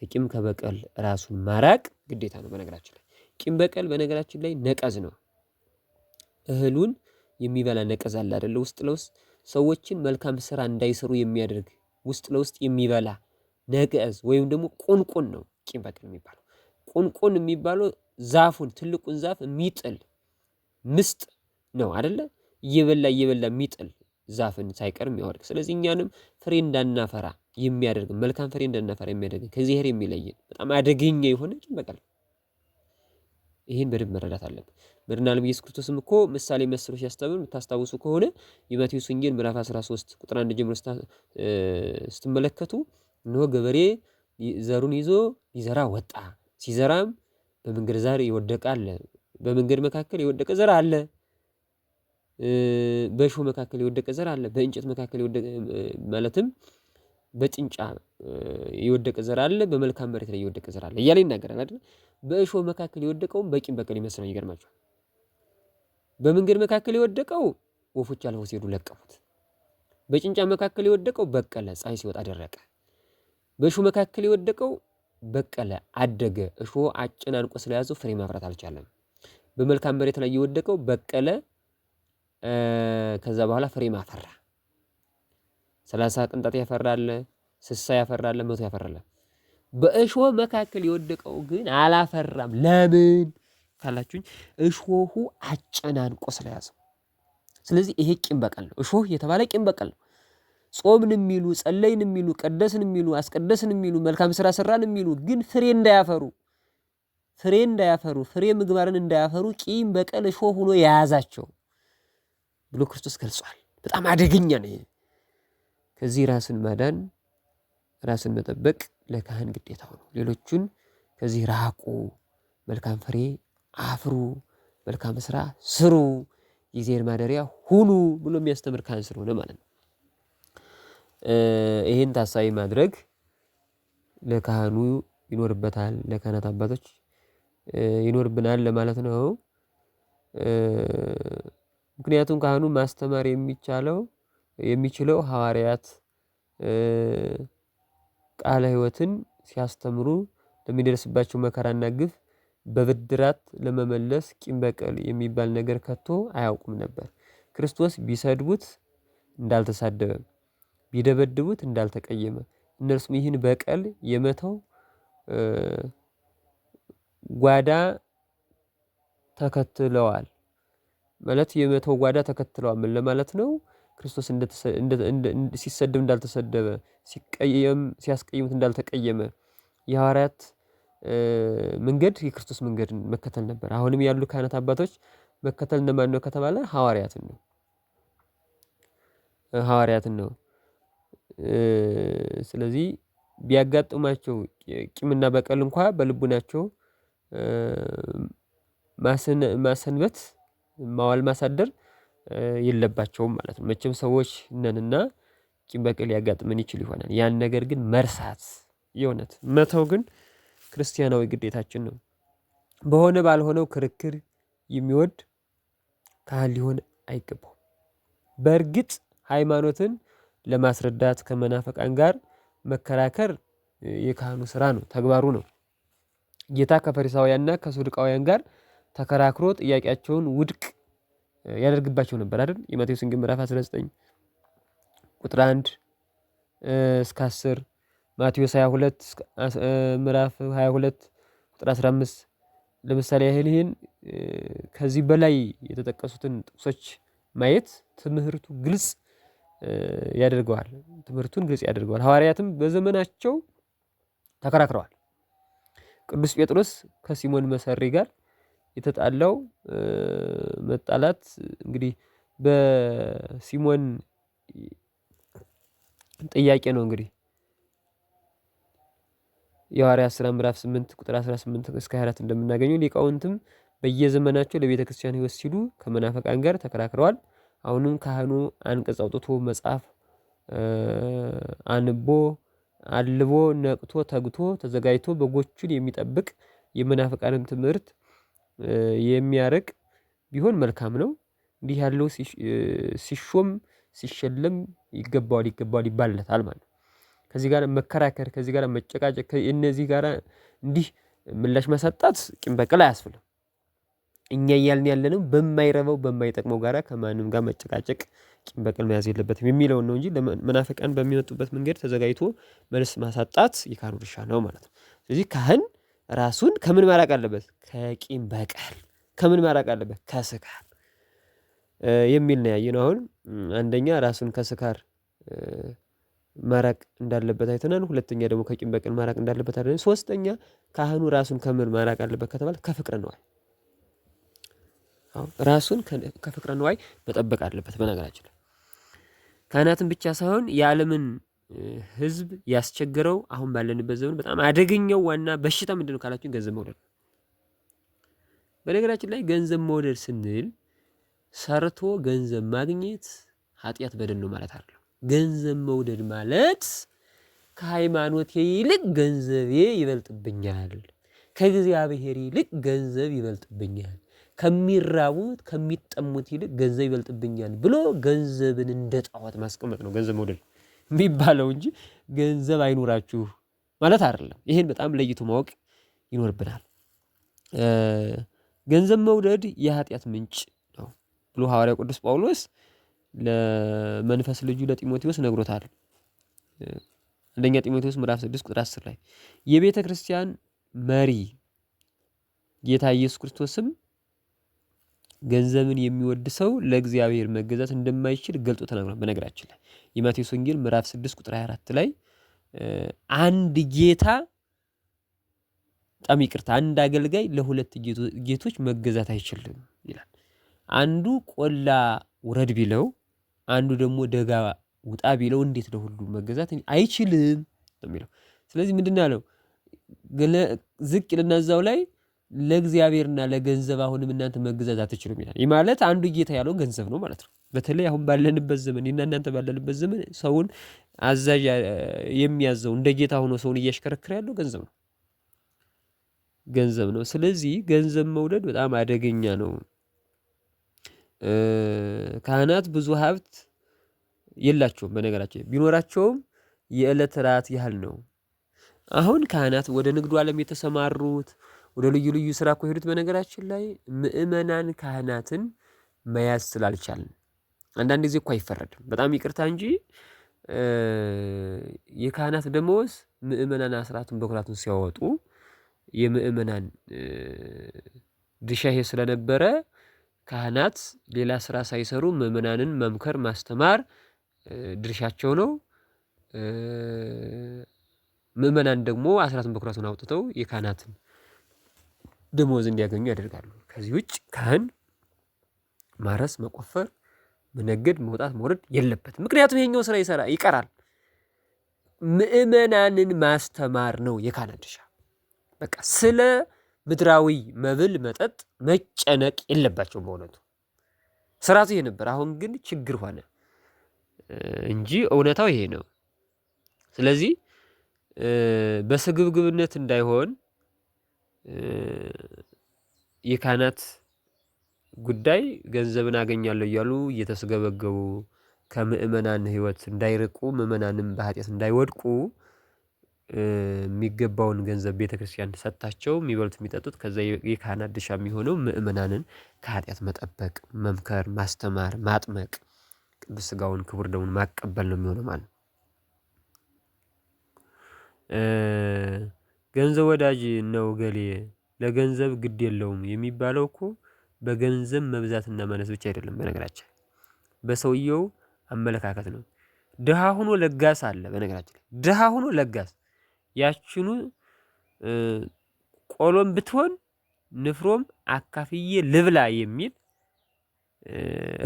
ከቂም ከበቀል ራሱን ማራቅ ግዴታ ነው። በነገራችን ላይ ቂም በቀል በነገራችን ላይ ነቀዝ ነው። እህሉን የሚበላ ነቀዝ አለ አይደለ? ውስጥ ለውስጥ ሰዎችን መልካም ስራ እንዳይሰሩ የሚያደርግ ውስጥ ለውስጥ የሚበላ ነቀዝ ወይም ደግሞ ቁንቁን ነው ቂም በቀል የሚባለው። ቁንቁን የሚባለው ዛፉን ትልቁን ዛፍ የሚጥል ምስጥ ነው አይደለ? እየበላ የሚጥል ዛፍን ሳይቀር የሚያወድቅ። ስለዚህ እኛንም ፍሬ እንዳናፈራ የሚያደርግ መልካም ፍሬ እንዳናፈራ የሚያደርግ ከእግዚአብሔር የሚለየን በጣም አደገኛ የሆነ ቂም በቀል። ይህን በደንብ መረዳት አለብን። መድኃኔዓለም ኢየሱስ ክርስቶስም እኮ ምሳሌ መስሎ ሲያስተምር የምታስታውሱ ከሆነ የማቴዎስ ወንጌል ምዕራፍ 13 ቁጥር 1 ጀምሮ ስትመለከቱ እነሆ ገበሬ ዘሩን ይዞ ሊዘራ ወጣ። ሲዘራም በመንገድ ዛር የወደቀ አለ፣ በመንገድ መካከል የወደቀ ዘር አለ፣ በእሾህ መካከል የወደቀ ዘር አለ፣ በእንጨት መካከል የወደቀ ማለትም በጭንጫ የወደቀ ዘር አለ፣ በመልካም መሬት ላይ የወደቀ ዘር አለ እያለ ይናገራል አይደል? በእሾህ መካከል የወደቀውን በቂም በቀል ይመስላል። ይገርማችኋል። በመንገድ መካከል የወደቀው ወፎች አልፈው ሲሄዱ ለቀሙት። በጭንጫ መካከል የወደቀው በቀለ፣ ፀሐይ ሲወጣ ደረቀ። በእሾህ መካከል የወደቀው በቀለ፣ አደገ፣ እሾህ አጨናንቆ ስለያዘው ፍሬ ማፍራት አልቻለም። በመልካም መሬት ላይ የወደቀው በቀለ፣ ከዛ በኋላ ፍሬ ማፈራ። 30 ቅንጣት ያፈራል፣ 60 ያፈራል፣ 100 ያፈራል። በእሾህ መካከል የወደቀው ግን አላፈራም። ለምን ካላችሁኝ እሾሁ አጨናንቆ ስለያዘው። ስለዚህ ይሄ ቂም በቀል ነው። እሾህ የተባለ ቂም በቀል ነው። ጾምን የሚሉ ጸለይን የሚሉ ቀደስን የሚሉ አስቀደስን የሚሉ መልካም ስራ ሰራን የሚሉ ግን ፍሬ እንዳያፈሩ ፍሬ እንዳያፈሩ ፍሬ ምግባርን እንዳያፈሩ ቂም በቀል እሾህ ሆኖ የያዛቸው ብሎ ክርስቶስ ገልጿል። በጣም አደገኛ ነው ይሄ። ከዚህ ራስን ማዳን ራስን መጠበቅ ለካህን ግዴታው ነው። ሌሎቹን ከዚህ ራቁ፣ መልካም ፍሬ አፍሩ፣ መልካም ስራ ስሩ፣ የእግዚአብሔር ማደሪያ ሁኑ ብሎ የሚያስተምር ካህን ስለሆነ ማለት ነው። ይሄን ታሳቢ ማድረግ ለካህኑ ይኖርበታል፣ ለካህናት አባቶች ይኖርብናል ለማለት ነው። ምክንያቱም ካህኑ ማስተማር የሚችለው ሐዋርያት ቃለ ሕይወትን ሲያስተምሩ ለሚደርስባቸው መከራና ግፍ በብድራት ለመመለስ ቂም በቀል የሚባል ነገር ከቶ አያውቁም ነበር። ክርስቶስ ቢሰድቡት እንዳልተሳደበ፣ ቢደበድቡት እንዳልተቀየመ፣ እነርሱም ይህን በቀል የመተው ጓዳ ተከትለዋል ማለት የመተው ጓዳ ተከትለዋል ምን ለማለት ነው? ክርስቶስ ሲሰደብ እንዳልተሰደበ፣ ሲያስቀይሙት እንዳልተቀየመ የሐዋርያት መንገድ የክርስቶስ መንገድ መከተል ነበር። አሁንም ያሉ ካህናት አባቶች መከተል እንደማን ነው ከተባለ ሐዋርያትን ነው። ስለዚህ ቢያጋጥማቸው ቂምና በቀል እንኳ በልቡናቸው ማሰንበት ማዋል ማሳደር የለባቸውም ማለት ነው። መቼም ሰዎች ነንና ቂም በቀል ያጋጥመን ይችል ይሆናል። ያን ነገር ግን መርሳት የእውነት መተው ግን ክርስቲያናዊ ግዴታችን ነው። በሆነ ባልሆነው ክርክር የሚወድ ካህን ሊሆን አይገባውም። በእርግጥ ሃይማኖትን ለማስረዳት ከመናፍቃን ጋር መከራከር የካህኑ ስራ ነው፣ ተግባሩ ነው። ጌታ ከፈሪሳውያንና ከሰዱቃውያን ጋር ተከራክሮ ጥያቄያቸውን ውድቅ ያደርግባቸው ነበር አይደል? የማቴዎስ ወንጌል ምዕራፍ 19 ቁጥር 1 እስከ 10፣ ማቴዎስ 22 ምዕራፍ 22 ቁጥር 15። ለምሳሌ ያህል ይህን ከዚህ በላይ የተጠቀሱትን ጥቅሶች ማየት ትምህርቱ ግልጽ ያደርገዋል። ሐዋርያትም በዘመናቸው ተከራክረዋል። ቅዱስ ጴጥሮስ ከሲሞን መሰሪ ጋር የተጣላው መጣላት እንግዲህ በሲሞን ጥያቄ ነው። እንግዲህ የሐዋርያት ሥራ ምዕራፍ 8 ቁጥር 18 እስከ 24 እንደምናገኘው ሊቃውንትም በየዘመናቸው ለቤተ ክርስቲያን ሕይወት ሲሉ ከመናፍቃን ጋር ተከራክረዋል። አሁንም ካህኑ አንቀጽ አውጥቶ መጽሐፍ አንቦ አልቦ ነቅቶ ተግቶ ተዘጋጅቶ በጎቹን የሚጠብቅ የመናፍቃንን ትምህርት የሚያርቅ ቢሆን መልካም ነው። እንዲህ ያለው ሲሾም ሲሸለም ይገባዋል ይባልለታል ማለት ነው። ከዚህ ጋር መከራከር፣ ከዚህ ጋር መጨቃጨቅ፣ እነዚህ ጋር እንዲህ ምላሽ ማሳጣት ቂም በቀል አያስፈልግም። እኛ እያልን ያለነው በማይረባው በማይጠቅመው ጋራ ከማንም ጋር መጨቃጨቅ ቂም በቀል መያዝ የለበትም የሚለውን ነው እንጂ ለመናፍቃን በሚመጡበት መንገድ ተዘጋጅቶ መልስ ማሳጣት የካህኑ ድርሻ ነው ማለት ነው። ስለዚህ ካህን ራሱን ከምን ማራቅ አለበት? ከቂም በቀል። ከምን ማራቅ አለበት? ከስካር የሚል ነው ያየነው። አሁን አንደኛ ራሱን ከስካር ማራቅ እንዳለበት አይተናል። ሁለተኛ ደግሞ ከቂም በቀል ማራቅ እንዳለበት አይተናል። ሶስተኛ ካህኑ ራሱን ከምን ማራቅ አለበት ከተባለ ከፍቅረ ነዋይ ራሱን ከፍቅረ ነዋይ መጠበቅ አለበት። በነገራችን ላይ ካህናትን ብቻ ሳይሆን የዓለምን ሕዝብ ያስቸገረው አሁን ባለንበት ዘመን በጣም አደገኛው ዋና በሽታ ምንድነው ካላችሁ ገንዘብ መውደድ። በነገራችን ላይ ገንዘብ መውደድ ስንል ሰርቶ ገንዘብ ማግኘት ኃጢአት በደል ነው ማለት አይደለም። ገንዘብ መውደድ ማለት ከሃይማኖቴ ይልቅ ገንዘቤ ይበልጥብኛል፣ ከእግዚአብሔር ይልቅ ገንዘብ ይበልጥብኛል፣ ከሚራቡት ከሚጠሙት ይልቅ ገንዘብ ይበልጥብኛል ብሎ ገንዘብን እንደ ጣዖት ማስቀመጥ ነው ገንዘብ መውደድ የሚባለው እንጂ ገንዘብ አይኖራችሁ ማለት አይደለም። ይሄን በጣም ለይቶ ማወቅ ይኖርብናል። ገንዘብ መውደድ የኃጢአት ምንጭ ነው ብሎ ሐዋርያው ቅዱስ ጳውሎስ ለመንፈስ ልጁ ለጢሞቴዎስ ነግሮታል። አንደኛ ጢሞቴዎስ ምዕራፍ 6 ቁጥር 10 ላይ የቤተ ክርስቲያን መሪ ጌታ ኢየሱስ ክርስቶስም ገንዘብን የሚወድ ሰው ለእግዚአብሔር መገዛት እንደማይችል ገልጦ ተናግሯል። በነገራችን ላይ የማቴዎስ ወንጌል ምዕራፍ 6 ቁጥር 24 ላይ አንድ ጌታ በጣም ይቅርታ፣ አንድ አገልጋይ ለሁለት ጌቶች መገዛት አይችልም ይላል። አንዱ ቆላ ውረድ ቢለው፣ አንዱ ደግሞ ደጋ ውጣ ቢለው እንዴት ለሁሉ መገዛት አይችልም ነው የሚለው። ስለዚህ ምንድን ያለው ዝቅ ይልና እዛው ላይ ለእግዚአብሔርና ለገንዘብ አሁንም እናንተ መገዛት አትችሉም ይላል። ይህ ማለት አንዱ ጌታ ያለው ገንዘብ ነው ማለት ነው። በተለይ አሁን ባለንበት ዘመን እና እናንተ ባለንበት ዘመን ሰውን አዛዥ የሚያዘው እንደ ጌታ ሆኖ ሰውን እያሽከረከረ ያለው ገንዘብ ነው። ስለዚህ ገንዘብ መውደድ በጣም አደገኛ ነው። ካህናት ብዙ ሀብት የላቸውም። በነገራችን ቢኖራቸውም የዕለት ራት ያህል ነው። አሁን ካህናት ወደ ንግዱ ዓለም የተሰማሩት ወደ ልዩ ልዩ ስራ እኮ ሄዱት። በነገራችን ላይ ምእመናን ካህናትን መያዝ ስላልቻልን አንዳንድ ጊዜ እኮ አይፈረድም። በጣም ይቅርታ እንጂ የካህናት ደመወዝ ምእመናን አስራቱን በኩራቱን ሲያወጡ የምእመናን ድርሻ ይሄ ስለነበረ ካህናት ሌላ ስራ ሳይሰሩ ምእመናንን መምከር ማስተማር ድርሻቸው ነው። ምእመናን ደግሞ አስራቱን በኩራቱን አውጥተው የካህናትን ደመወዝ እንዲያገኙ ያደርጋሉ። ከዚህ ውጭ ካህን ማረስ፣ መቆፈር፣ መነገድ፣ መውጣት መውረድ የለበትም። ምክንያቱም ይሄኛው ስራ ይቀራል። ምእመናንን ማስተማር ነው የካህናት ድርሻ። በቃ ስለ ምድራዊ መብል መጠጥ መጨነቅ የለባቸውም። በእውነቱ ስርዓቱ ይሄ ነበር። አሁን ግን ችግር ሆነ እንጂ እውነታው ይሄ ነው። ስለዚህ በስግብግብነት እንዳይሆን የካህናት ጉዳይ ገንዘብን አገኛለሁ እያሉ እየተስገበገቡ ከምእመናን ሕይወት እንዳይርቁ፣ ምእመናንም በኃጢአት እንዳይወድቁ የሚገባውን ገንዘብ ቤተክርስቲያን ሰጥታቸው የሚበሉት የሚጠጡት፣ ከዛ የካህናት ድርሻ የሚሆነው ምእመናንን ከኃጢአት መጠበቅ፣ መምከር፣ ማስተማር፣ ማጥመቅ፣ ቅዱስ ሥጋውን ክቡር ደሙን ማቀበል ነው የሚሆነው ማለት ነው። ገንዘብ ወዳጅ ነው ገሌ ለገንዘብ ግድ የለውም የሚባለው እኮ በገንዘብ መብዛትና ማነስ ብቻ አይደለም። በነገራችን በሰውየው አመለካከት ነው። ድሃ ሆኖ ለጋስ አለ። በነገራችን ድሃ ሆኖ ለጋስ ያችኑ ቆሎም ብትሆን ንፍሮም አካፍዬ ልብላ የሚል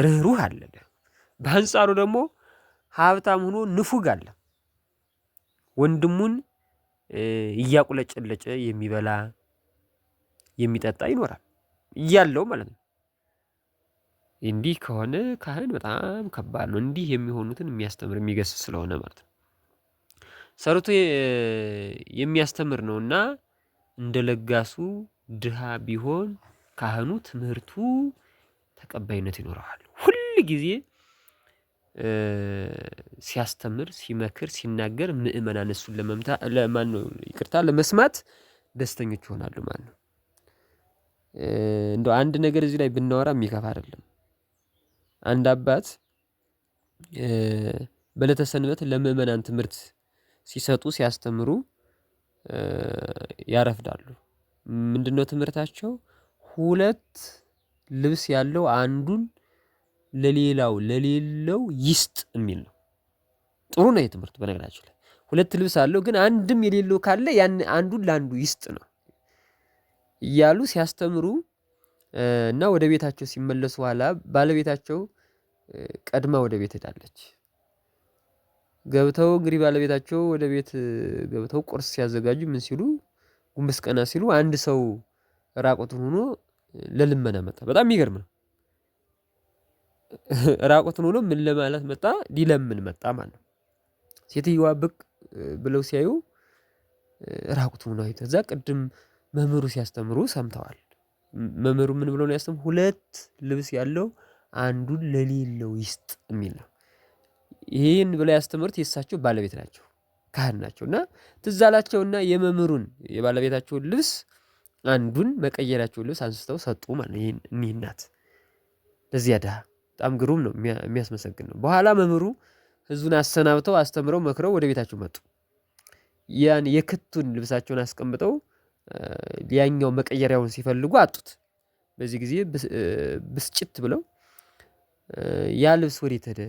ርህሩህ አለ። በአንጻሩ ደግሞ ሀብታም ሆኖ ንፉግ አለ። ወንድሙን እያቁለጨለጨ የሚበላ የሚጠጣ ይኖራል እያለው ማለት ነው። እንዲህ ከሆነ ካህን በጣም ከባድ ነው። እንዲህ የሚሆኑትን የሚያስተምር የሚገስጽ ስለሆነ ማለት ነው። ሰርቶ የሚያስተምር ነውና እንደ ለጋሱ ድሃ ቢሆን ካህኑ ትምህርቱ ተቀባይነት ይኖረዋል። ሁል ጊዜ ሲያስተምር፣ ሲመክር፣ ሲናገር ምእመናን እሱን ለመስማት ደስተኞች ይሆናሉ ማለት ነው። እንደው አንድ ነገር እዚህ ላይ ብናወራ የሚከፋ አይደለም። አንድ አባት በዕለተ ሰንበት ለምእመናን ትምህርት ሲሰጡ ሲያስተምሩ ያረፍዳሉ። ምንድነው ትምህርታቸው? ሁለት ልብስ ያለው አንዱን ለሌለው ይስጥ የሚል ነው። ጥሩ ነው የትምህርቱ። በነገራችን ላይ ሁለት ልብስ አለው ግን አንድም የሌለው ካለ ያን አንዱን ለአንዱ ይስጥ ነው እያሉ ሲያስተምሩ እና ወደ ቤታቸው ሲመለሱ ኋላ ባለቤታቸው ቀድማ ወደ ቤት ሄዳለች። ገብተው እንግዲህ ባለቤታቸው ወደ ቤት ገብተው ቁርስ ሲያዘጋጁ ምን ሲሉ ጉንበስ ቀና ሲሉ አንድ ሰው ራቁቱን ሆኖ ለልመና መጣ። በጣም የሚገርም ነው። ራቁቱን ሆኖ ምን ለማለት መጣ? ሊለምን መጣ ማለት ነው። ሴትዮዋ ብቅ ብለው ሲያዩ ራቁቱን ነው አይተው፣ እዛ ቅድም መምህሩ ሲያስተምሩ ሰምተዋል። መምህሩ ምን ብለው ነው ያስተምሩ? ሁለት ልብስ ያለው አንዱን ለሌለው ይስጥ የሚል ነው። ይህን ብለው ያስተምሩት የእሳቸው ባለቤት ናቸው፣ ካህን ናቸው። እና ትዝ አላቸውና የመምህሩን የባለቤታቸውን ልብስ አንዱን መቀየራቸውን ልብስ አንስተው ሰጡ ማለት ነው። እኒህ እናት ለዚያ ድሃ በጣም ግሩም ነው፣ የሚያስመሰግን ነው። በኋላ መምህሩ ህዝቡን አሰናብተው አስተምረው መክረው ወደ ቤታቸው መጡ። ያን የክቱን ልብሳቸውን አስቀምጠው ያኛው መቀየሪያውን ሲፈልጉ አጡት። በዚህ ጊዜ ብስጭት ብለው ያ ልብስ ወዴት ሄደ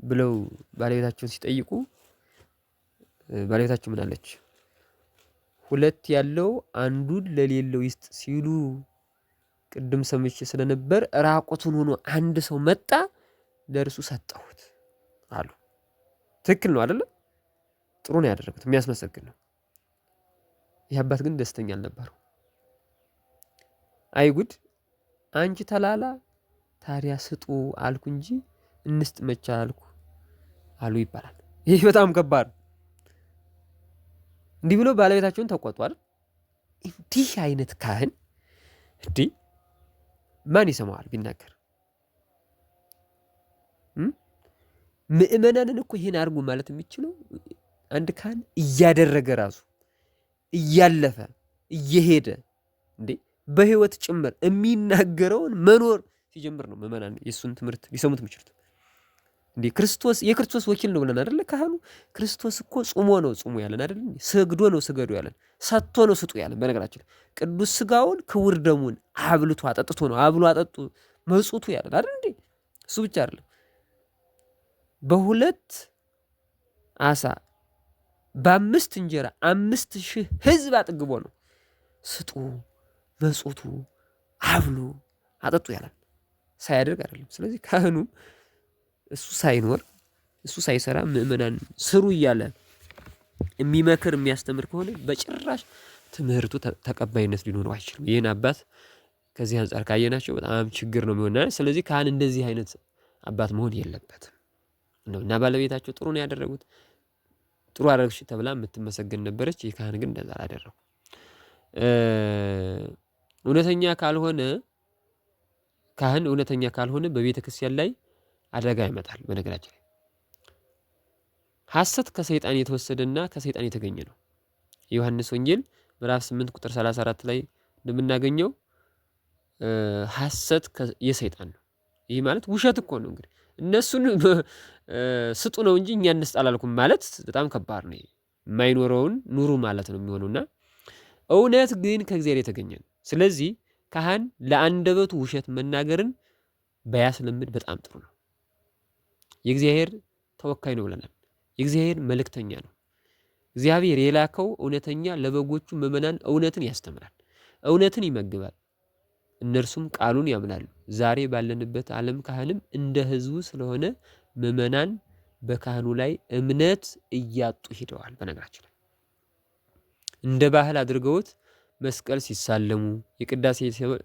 ብለው ባለቤታቸውን ሲጠይቁ ባለቤታቸው ምን አለች? ሁለት ያለው አንዱን ለሌለው ይስጥ ሲሉ ቅድም ሰምቼ ስለነበር ራቁቱን ሆኖ አንድ ሰው መጣ፣ ለእርሱ ሰጠሁት አሉ። ትክክል ነው አይደለ? ጥሩ ነው ያደረጉት፣ የሚያስመሰግን ነው። ይህ አባት ግን ደስተኛ አልነበሩ። አይጉድ አንቺ ተላላ፣ ታዲያ ስጡ አልኩ እንጂ እንስጥ መቻ አልኩ አሉ ይባላል። ይህ በጣም ከባድ። እንዲህ ብሎ ባለቤታቸውን ተቆጧል። እንዲህ አይነት ካህን እንዲህ ማን ይሰማዋል ቢናገር? ምእመናንን እኮ ይሄን አድርጉ ማለት የሚችለው አንድ ካህን እያደረገ ራሱ እያለፈ እየሄደ እንዴ በህይወት ጭምር የሚናገረውን መኖር ሲጀምር ነው ምእመናን የእሱን ትምህርት ሊሰሙት የሚችሉት። እንዴ ክርስቶስ የክርስቶስ ወኪል ነው ብለን አይደለ? ካህኑ ክርስቶስ እኮ ጾሞ ነው ጾሙ ያለን አይደል? ሰግዶ ነው ስገዱ ያለን፣ ሰጥቶ ነው ስጡ ያለን። በነገራችን ቅዱስ ስጋውን ክቡር ደሙን አብልቶ አጠጥቶ ነው አብሎ አጠጡ መጽቱ ያለን አይደል እንዴ? እሱ ብቻ አይደለም፣ በሁለት አሳ በ5 እንጀራ 5000 ህዝብ አጥግቦ ነው ስጡ መጽቱ አብሉ አጠጡ ያለን፣ ሳያደርግ አይደለም። ስለዚህ ካህኑ እሱ ሳይኖር እሱ ሳይሰራ ምእመናን ስሩ እያለ የሚመክር የሚያስተምር ከሆነ በጭራሽ ትምህርቱ ተቀባይነት ሊኖረው አይችልም። ይህን አባት ከዚህ አንጻር ካየናቸው በጣም ችግር ነው የሚሆነው። ስለዚህ ካህን እንደዚህ አይነት አባት መሆን የለበትም ነው። እና ባለቤታቸው ጥሩ ነው ያደረጉት። ጥሩ አደረግሽ ተብላ የምትመሰገን ነበረች። ይህ ካህን ግን እንደዛ አላደረጉ። እውነተኛ ካልሆነ ካህን እውነተኛ ካልሆነ በቤተ ክርስቲያን ላይ አደጋ ይመጣል። በነገራችን ላይ ሐሰት ከሰይጣን የተወሰደና ከሰይጣን የተገኘ ነው። ዮሐንስ ወንጌል ምዕራፍ 8 ቁጥር 34 ላይ እንደምናገኘው ሐሰት የሰይጣን ነው። ይህ ማለት ውሸት እኮ ነው። እንግዲህ እነሱን ስጡ ነው እንጂ እኛ እንስጥ አላልኩም ማለት በጣም ከባድ ነው። የማይኖረውን ኑሩ ማለት ነው የሚሆነውና እውነት ግን ከእግዚአብሔር የተገኘ ነው። ስለዚህ ካህን ለአንደበቱ ውሸት መናገርን ባያስለምድ በጣም ጥሩ ነው። የእግዚአብሔር ተወካይ ነው ብለናል። የእግዚአብሔር መልእክተኛ ነው። እግዚአብሔር የላከው እውነተኛ ለበጎቹ ምእመናን እውነትን ያስተምራል፣ እውነትን ይመግባል፣ እነርሱም ቃሉን ያምናሉ። ዛሬ ባለንበት ዓለም ካህንም እንደ ሕዝቡ ስለሆነ ምእመናን በካህኑ ላይ እምነት እያጡ ሄደዋል። በነገራችን ላይ እንደ ባህል አድርገውት መስቀል ሲሳለሙ፣ የቅዳሴ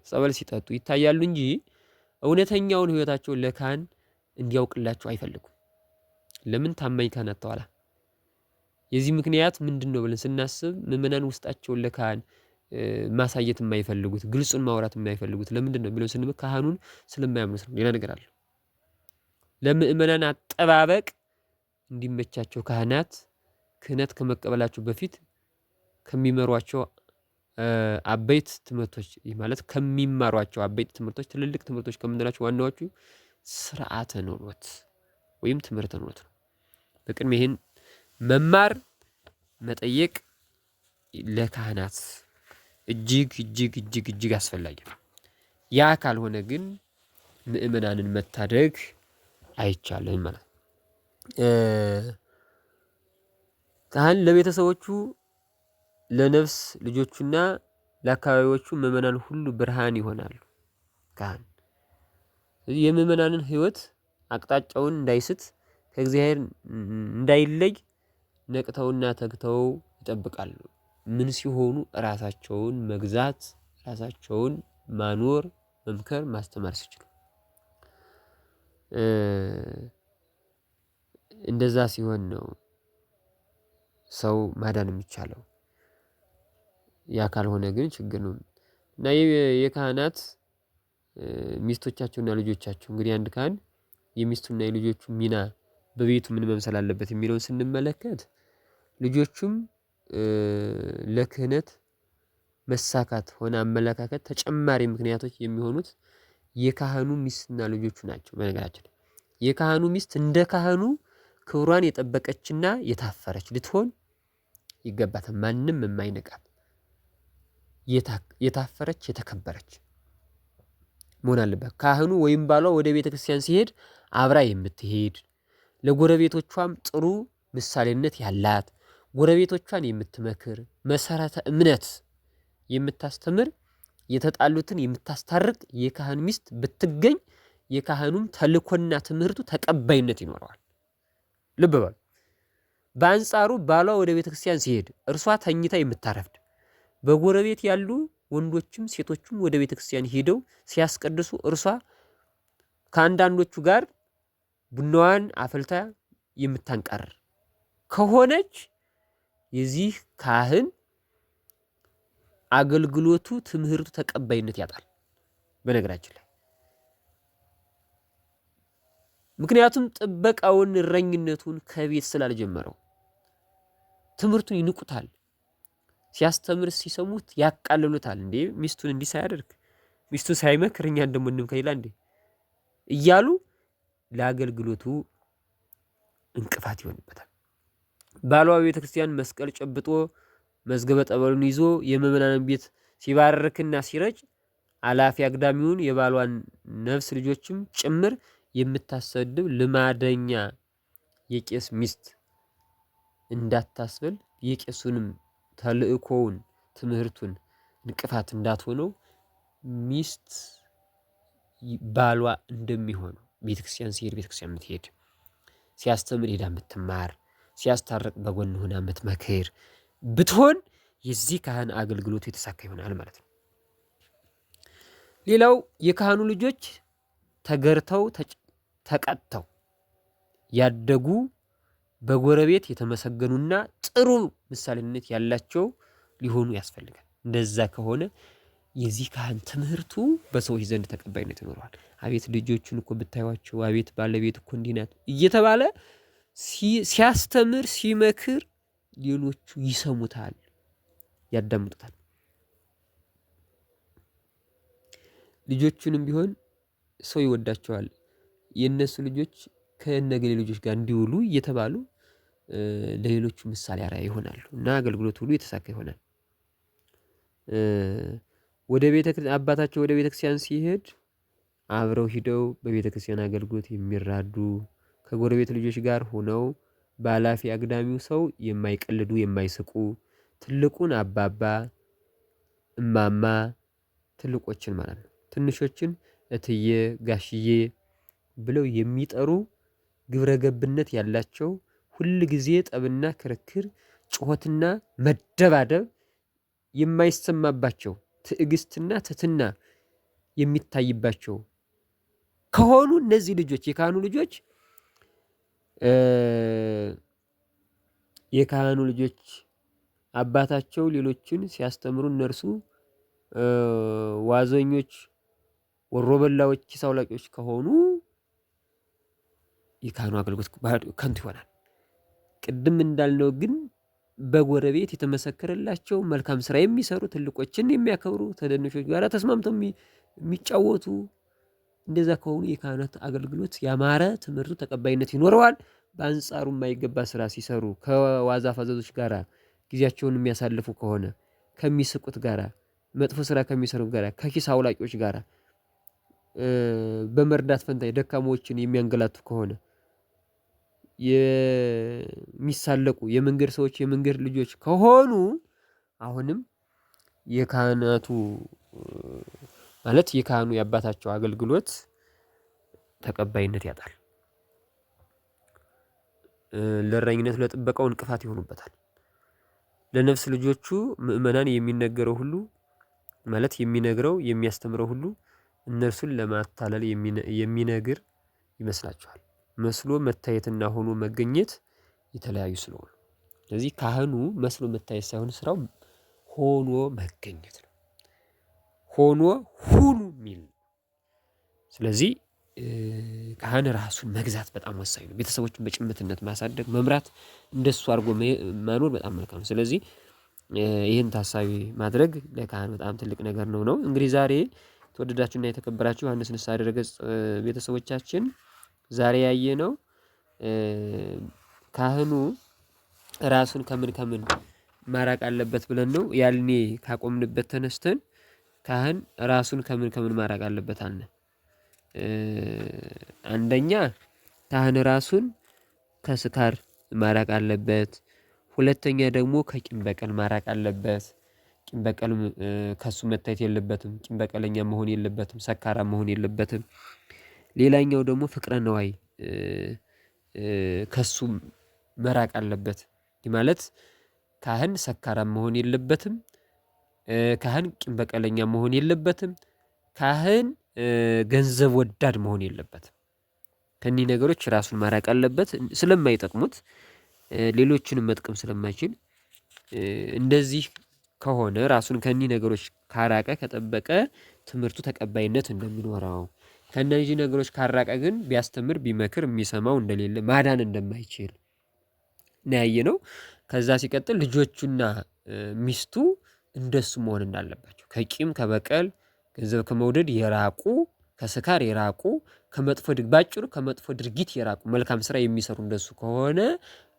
ጸበል ሲጠጡ ይታያሉ እንጂ እውነተኛውን ሕይወታቸውን ለካህን እንዲያውቅላቸው አይፈልጉም። ለምን? ታማኝ ካህን አጥተዋል። የዚህ ምክንያት ምንድን ነው ብለን ስናስብ ምእመናን ውስጣቸውን ለካህን ማሳየት የማይፈልጉት፣ ግልጹን ማውራት የማይፈልጉት ለምንድን ነው የሚለውን ስንል ካህኑን ስለማያምኑት ነው። ሌላ ነገር አለ። ለምእመናን አጠባበቅ እንዲመቻቸው ካህናት ክህነት ከመቀበላቸው በፊት ከሚመሯቸው አበይት ትምህርቶች ማለት ከሚማሯቸው አበይት ትምህርቶች ትልልቅ ትምህርቶች ከምንላቸው ዋናዎቹ ስርዓተ ኖሎት ወይም ትምህርተ ኖሎት ነው። በቅድሚያ ይህን መማር መጠየቅ ለካህናት እጅግ እጅግ እጅግ እጅግ አስፈላጊ ነው። ያ ካልሆነ ግን ምእመናንን መታደግ አይቻልም ማለት ነው። ካህን ለቤተሰቦቹ ለነፍስ ልጆቹና ለአካባቢዎቹ ምእመናን ሁሉ ብርሃን ይሆናሉ። ካህን የምእመናንን ሕይወት አቅጣጫውን እንዳይስት ከእግዚአብሔር እንዳይለይ ነቅተውና ተግተው ይጠብቃሉ። ምን ሲሆኑ? ራሳቸውን መግዛት፣ ራሳቸውን ማኖር፣ መምከር፣ ማስተማር ሲችሉ እንደዛ ሲሆን ነው ሰው ማዳን የሚቻለው። ያ ካልሆነ ግን ችግር ነው እና የካህናት ሚስቶቻቸውና ልጆቻቸው እንግዲህ አንድ ካህን የሚስቱና የልጆቹ ሚና በቤቱ ምን መምሰል አለበት የሚለውን ስንመለከት ልጆቹም ለክህነት መሳካት ሆነ አመለካከት ተጨማሪ ምክንያቶች የሚሆኑት የካህኑ ሚስትና ልጆቹ ናቸው። በነገራችን የካህኑ ሚስት እንደ ካህኑ ክብሯን የጠበቀችና የታፈረች ልትሆን ይገባታል። ማንም የማይነቃት የታፈረች የተከበረች መሆን አለበት። ካህኑ ወይም ባሏ ወደ ቤተ ክርስቲያን ሲሄድ አብራ የምትሄድ ለጎረቤቶቿም ጥሩ ምሳሌነት ያላት ጎረቤቶቿን የምትመክር መሰረተ እምነት የምታስተምር የተጣሉትን የምታስታርቅ የካህን ሚስት ብትገኝ የካህኑም ተልኮና ትምህርቱ ተቀባይነት ይኖረዋል። ልብ በሉ። በአንጻሩ ባሏ ወደ ቤተክርስቲያን ሲሄድ እርሷ ተኝታ የምታረፍድ በጎረቤት ያሉ ወንዶችም ሴቶችም ወደ ቤተክርስቲያን ሄደው ሲያስቀድሱ እርሷ ከአንዳንዶቹ ጋር ቡናዋን አፈልታ የምታንቃርር ከሆነች የዚህ ካህን አገልግሎቱ ትምህርቱ ተቀባይነት ያጣል። በነገራችን ላይ ምክንያቱም ጥበቃውን እረኝነቱን ከቤት ስላልጀመረው ትምህርቱን ይንቁታል። ሲያስተምር ሲሰሙት ያቃልሉታል። እንዴ ሚስቱን እንዲህ ሳያደርግ ሚስቱን ሳይመክር እኛን ደግሞ እንምከር ይላል እንዴ እያሉ ለአገልግሎቱ እንቅፋት ይሆንበታል። ባሏ ቤተክርስቲያን መስቀል ጨብጦ መዝገበ ጠበሉን ይዞ የምዕመናንን ቤት ሲባርክና ሲረጭ አላፊ አግዳሚውን የባሏን ነፍስ ልጆችም ጭምር የምታሰድብ ልማደኛ የቄስ ሚስት እንዳታስበል የቄሱንም ተልእኮውን ትምህርቱን እንቅፋት እንዳትሆነው ሚስት ባሏ እንደሚሆነው ቤተክርስቲያን ሲሄድ ቤተክርስቲያን የምትሄድ ሲያስተምር ሄዳ የምትማር ሲያስታርቅ በጎን ሆና የምትመክር ብትሆን የዚህ ካህን አገልግሎቱ የተሳካ ይሆናል ማለት ነው። ሌላው የካህኑ ልጆች ተገርተው ተቀጥተው ያደጉ በጎረቤት የተመሰገኑና ጥሩ ምሳሌነት ያላቸው ሊሆኑ ያስፈልጋል። እንደዛ ከሆነ የዚህ ካህን ትምህርቱ በሰዎች ዘንድ ተቀባይነት ይኖረዋል። አቤት ልጆቹን እኮ ብታዩዋቸው፣ አቤት ባለቤት እኮ እንዲህ ናት እየተባለ ሲያስተምር ሲመክር ሌሎቹ ይሰሙታል፣ ያዳምጡታል። ልጆቹንም ቢሆን ሰው ይወዳቸዋል። የነሱ ልጆች ከነገሌ ልጆች ጋር እንዲውሉ እየተባሉ ለሌሎቹ ምሳሌ አርአያ ይሆናሉ እና አገልግሎት ሁሉ የተሳካ ይሆናል። አባታቸው ወደ ቤተክርስቲያን ሲሄድ አብረው ሂደው በቤተክርስቲያን አገልግሎት የሚራዱ ከጎረቤት ልጆች ጋር ሆነው በኃላፊ አግዳሚው ሰው የማይቀልዱ የማይስቁ ትልቁን አባባ እማማ ትልቆችን ማለት ነው ትንሾችን እትዬ ጋሽዬ ብለው የሚጠሩ ግብረ ገብነት ያላቸው ሁል ጊዜ ጠብና ክርክር ጩኸትና መደባደብ የማይሰማባቸው ትዕግስትና ትህትና የሚታይባቸው ከሆኑ እነዚህ ልጆች የካህኑ ልጆች አባታቸው ሌሎችን ሲያስተምሩ እነርሱ ዋዘኞች ወሮበላዎች ኪስ አውላቂዎች ከሆኑ የካህኑ አገልግሎት ከንቱ ይሆናል። ቅድም እንዳልነው ግን በጎረቤት የተመሰከረላቸው መልካም ስራ የሚሰሩ ትልቆችን የሚያከብሩ ተደንሾች ጋር ተስማምተው የሚጫወቱ እንደዛ ከሆኑ የካህናት አገልግሎት ያማረ ትምህርቱ ተቀባይነት ይኖረዋል። በአንጻሩ የማይገባ ስራ ሲሰሩ ከዋዛ ፋዘዞች ጋራ ጊዜያቸውን የሚያሳልፉ ከሆነ ከሚስቁት ጋራ መጥፎ ስራ ከሚሰሩት ጋራ ከኪስ አውላቂዎች ጋራ በመርዳት ፈንታ ደካሞችን የሚያንገላቱ ከሆነ የሚሳለቁ የመንገድ ሰዎች የመንገድ ልጆች ከሆኑ አሁንም የካህናቱ ማለት የካህኑ የአባታቸው አገልግሎት ተቀባይነት ያጣል። ለእረኝነት ለጥበቃው እንቅፋት ይሆኑበታል። ለነፍስ ልጆቹ ምእመናን የሚነገረው ሁሉ ማለት የሚነግረው የሚያስተምረው ሁሉ እነርሱን ለማታለል የሚነግር ይመስላችኋል። መስሎ መታየትና ሆኖ መገኘት የተለያዩ ስለሆኑ ስለዚህ ካህኑ መስሎ መታየት ሳይሆን ስራው ሆኖ መገኘት ነው። ሆኖ ሁኑ የሚል ስለዚህ ካህን ራሱን መግዛት በጣም ወሳኝ ነው። ቤተሰቦችን በጭምትነት ማሳደግ መምራት እንደሱ አድርጎ መኖር በጣም መልካም ነው። ስለዚህ ይህን ታሳቢ ማድረግ ለካህን በጣም ትልቅ ነገር ነው። እንግዲህ ዛሬ ተወደዳችሁና የተከበራችሁ ዮሐንስ ንስሐ ድረገጽ ቤተሰቦቻችን ዛሬ ያየነው ካህኑ ራሱን ከምን ማራቅ አለበት ብለን ነው። ያልኔ ካቆምንበት ተነስተን ካህን ራሱን ከምን ማራቅ አለበት አለ። አንደኛ ካህን ራሱን ከስካር ማራቅ አለበት። ሁለተኛ ደግሞ ከቂም በቀል ማራቅ አለበት። ቂም በቀል ከሱ መታየት የለበትም። ቂም በቀለኛ መሆን የለበትም። ሰካራም መሆን የለበትም። ሌላኛው ደግሞ ፍቅረ ነዋይ ከሱም መራቅ አለበት። ይህ ማለት ካህን ሰካራም መሆን የለበትም። ካህን ቂም በቀለኛ መሆን የለበትም። ካህን ገንዘብ ወዳድ መሆን የለበትም። ከእኒህ ነገሮች ራሱን ማራቅ አለበት። ስለማይጠቅሙት ሌሎችንም መጥቀም ስለማይችል እንደዚህ ከሆነ ራሱን ከእኒህ ነገሮች ካራቀ ከጠበቀ ትምህርቱ ተቀባይነት እንደሚኖረው፣ ከእነዚህ ነገሮች ካራቀ ግን ቢያስተምር ቢመክር የሚሰማው እንደሌለ ማዳን እንደማይችል ነው ያየነው። ከዛ ሲቀጥል ልጆቹና ሚስቱ እንደሱ መሆን እንዳለባቸው ከቂም ከበቀል ገንዘብ ከመውደድ የራቁ ከስካር የራቁ ከመጥፎ ባጭሩ ከመጥፎ ድርጊት የራቁ መልካም ስራ የሚሰሩ እንደሱ ከሆነ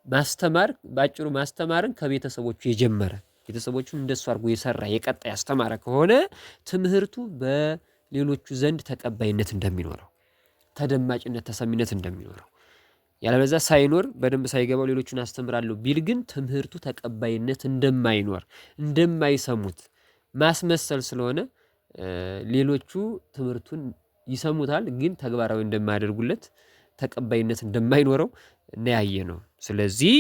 ማስተማር ባጭሩ ማስተማርን ከቤተሰቦቹ የጀመረ ቤተሰቦቹን እንደሱ አድርጎ የሰራ የቀጣ ያስተማረ ከሆነ ትምህርቱ በሌሎቹ ዘንድ ተቀባይነት እንደሚኖረው፣ ተደማጭነት ተሰሚነት እንደሚኖረው፣ ያለበዛ ሳይኖር በደንብ ሳይገባው ሌሎቹን አስተምራለሁ ቢል ግን ትምህርቱ ተቀባይነት እንደማይኖር እንደማይሰሙት ማስመሰል ስለሆነ ሌሎቹ ትምህርቱን ይሰሙታል ግን ተግባራዊ እንደማያደርጉለት ተቀባይነት እንደማይኖረው እና ያየነው። ስለዚህ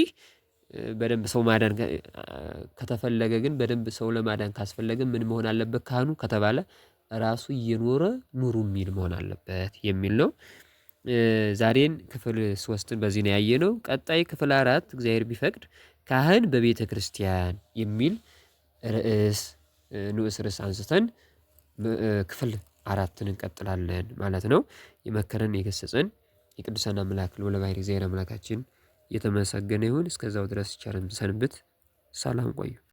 በደንብ ሰው ማዳን ከተፈለገ ግን በደንብ ሰው ለማዳን ካስፈለገ ምን መሆን አለበት ካህኑ ከተባለ ራሱ እየኖረ ኑሩ የሚል መሆን አለበት የሚል ነው። ዛሬን ክፍል 3ን በዚህ ነው ያየነው። ቀጣይ ክፍል 4 እግዚአብሔር ቢፈቅድ ካህን በቤተ ክርስቲያን የሚል ንዑስ ርዕስ አንስተን ክፍል 4ን እንቀጥላለን ማለት ነው። የመከረን የገሰጸን የቅዱሳን አምላክ ልዑለ ባሕርይ እግዚአብሔር አምላካችን የተመሰገነ ይሁን። እስከዛው ድረስ ቸር ሰንብት። ሰላም ቆዩ።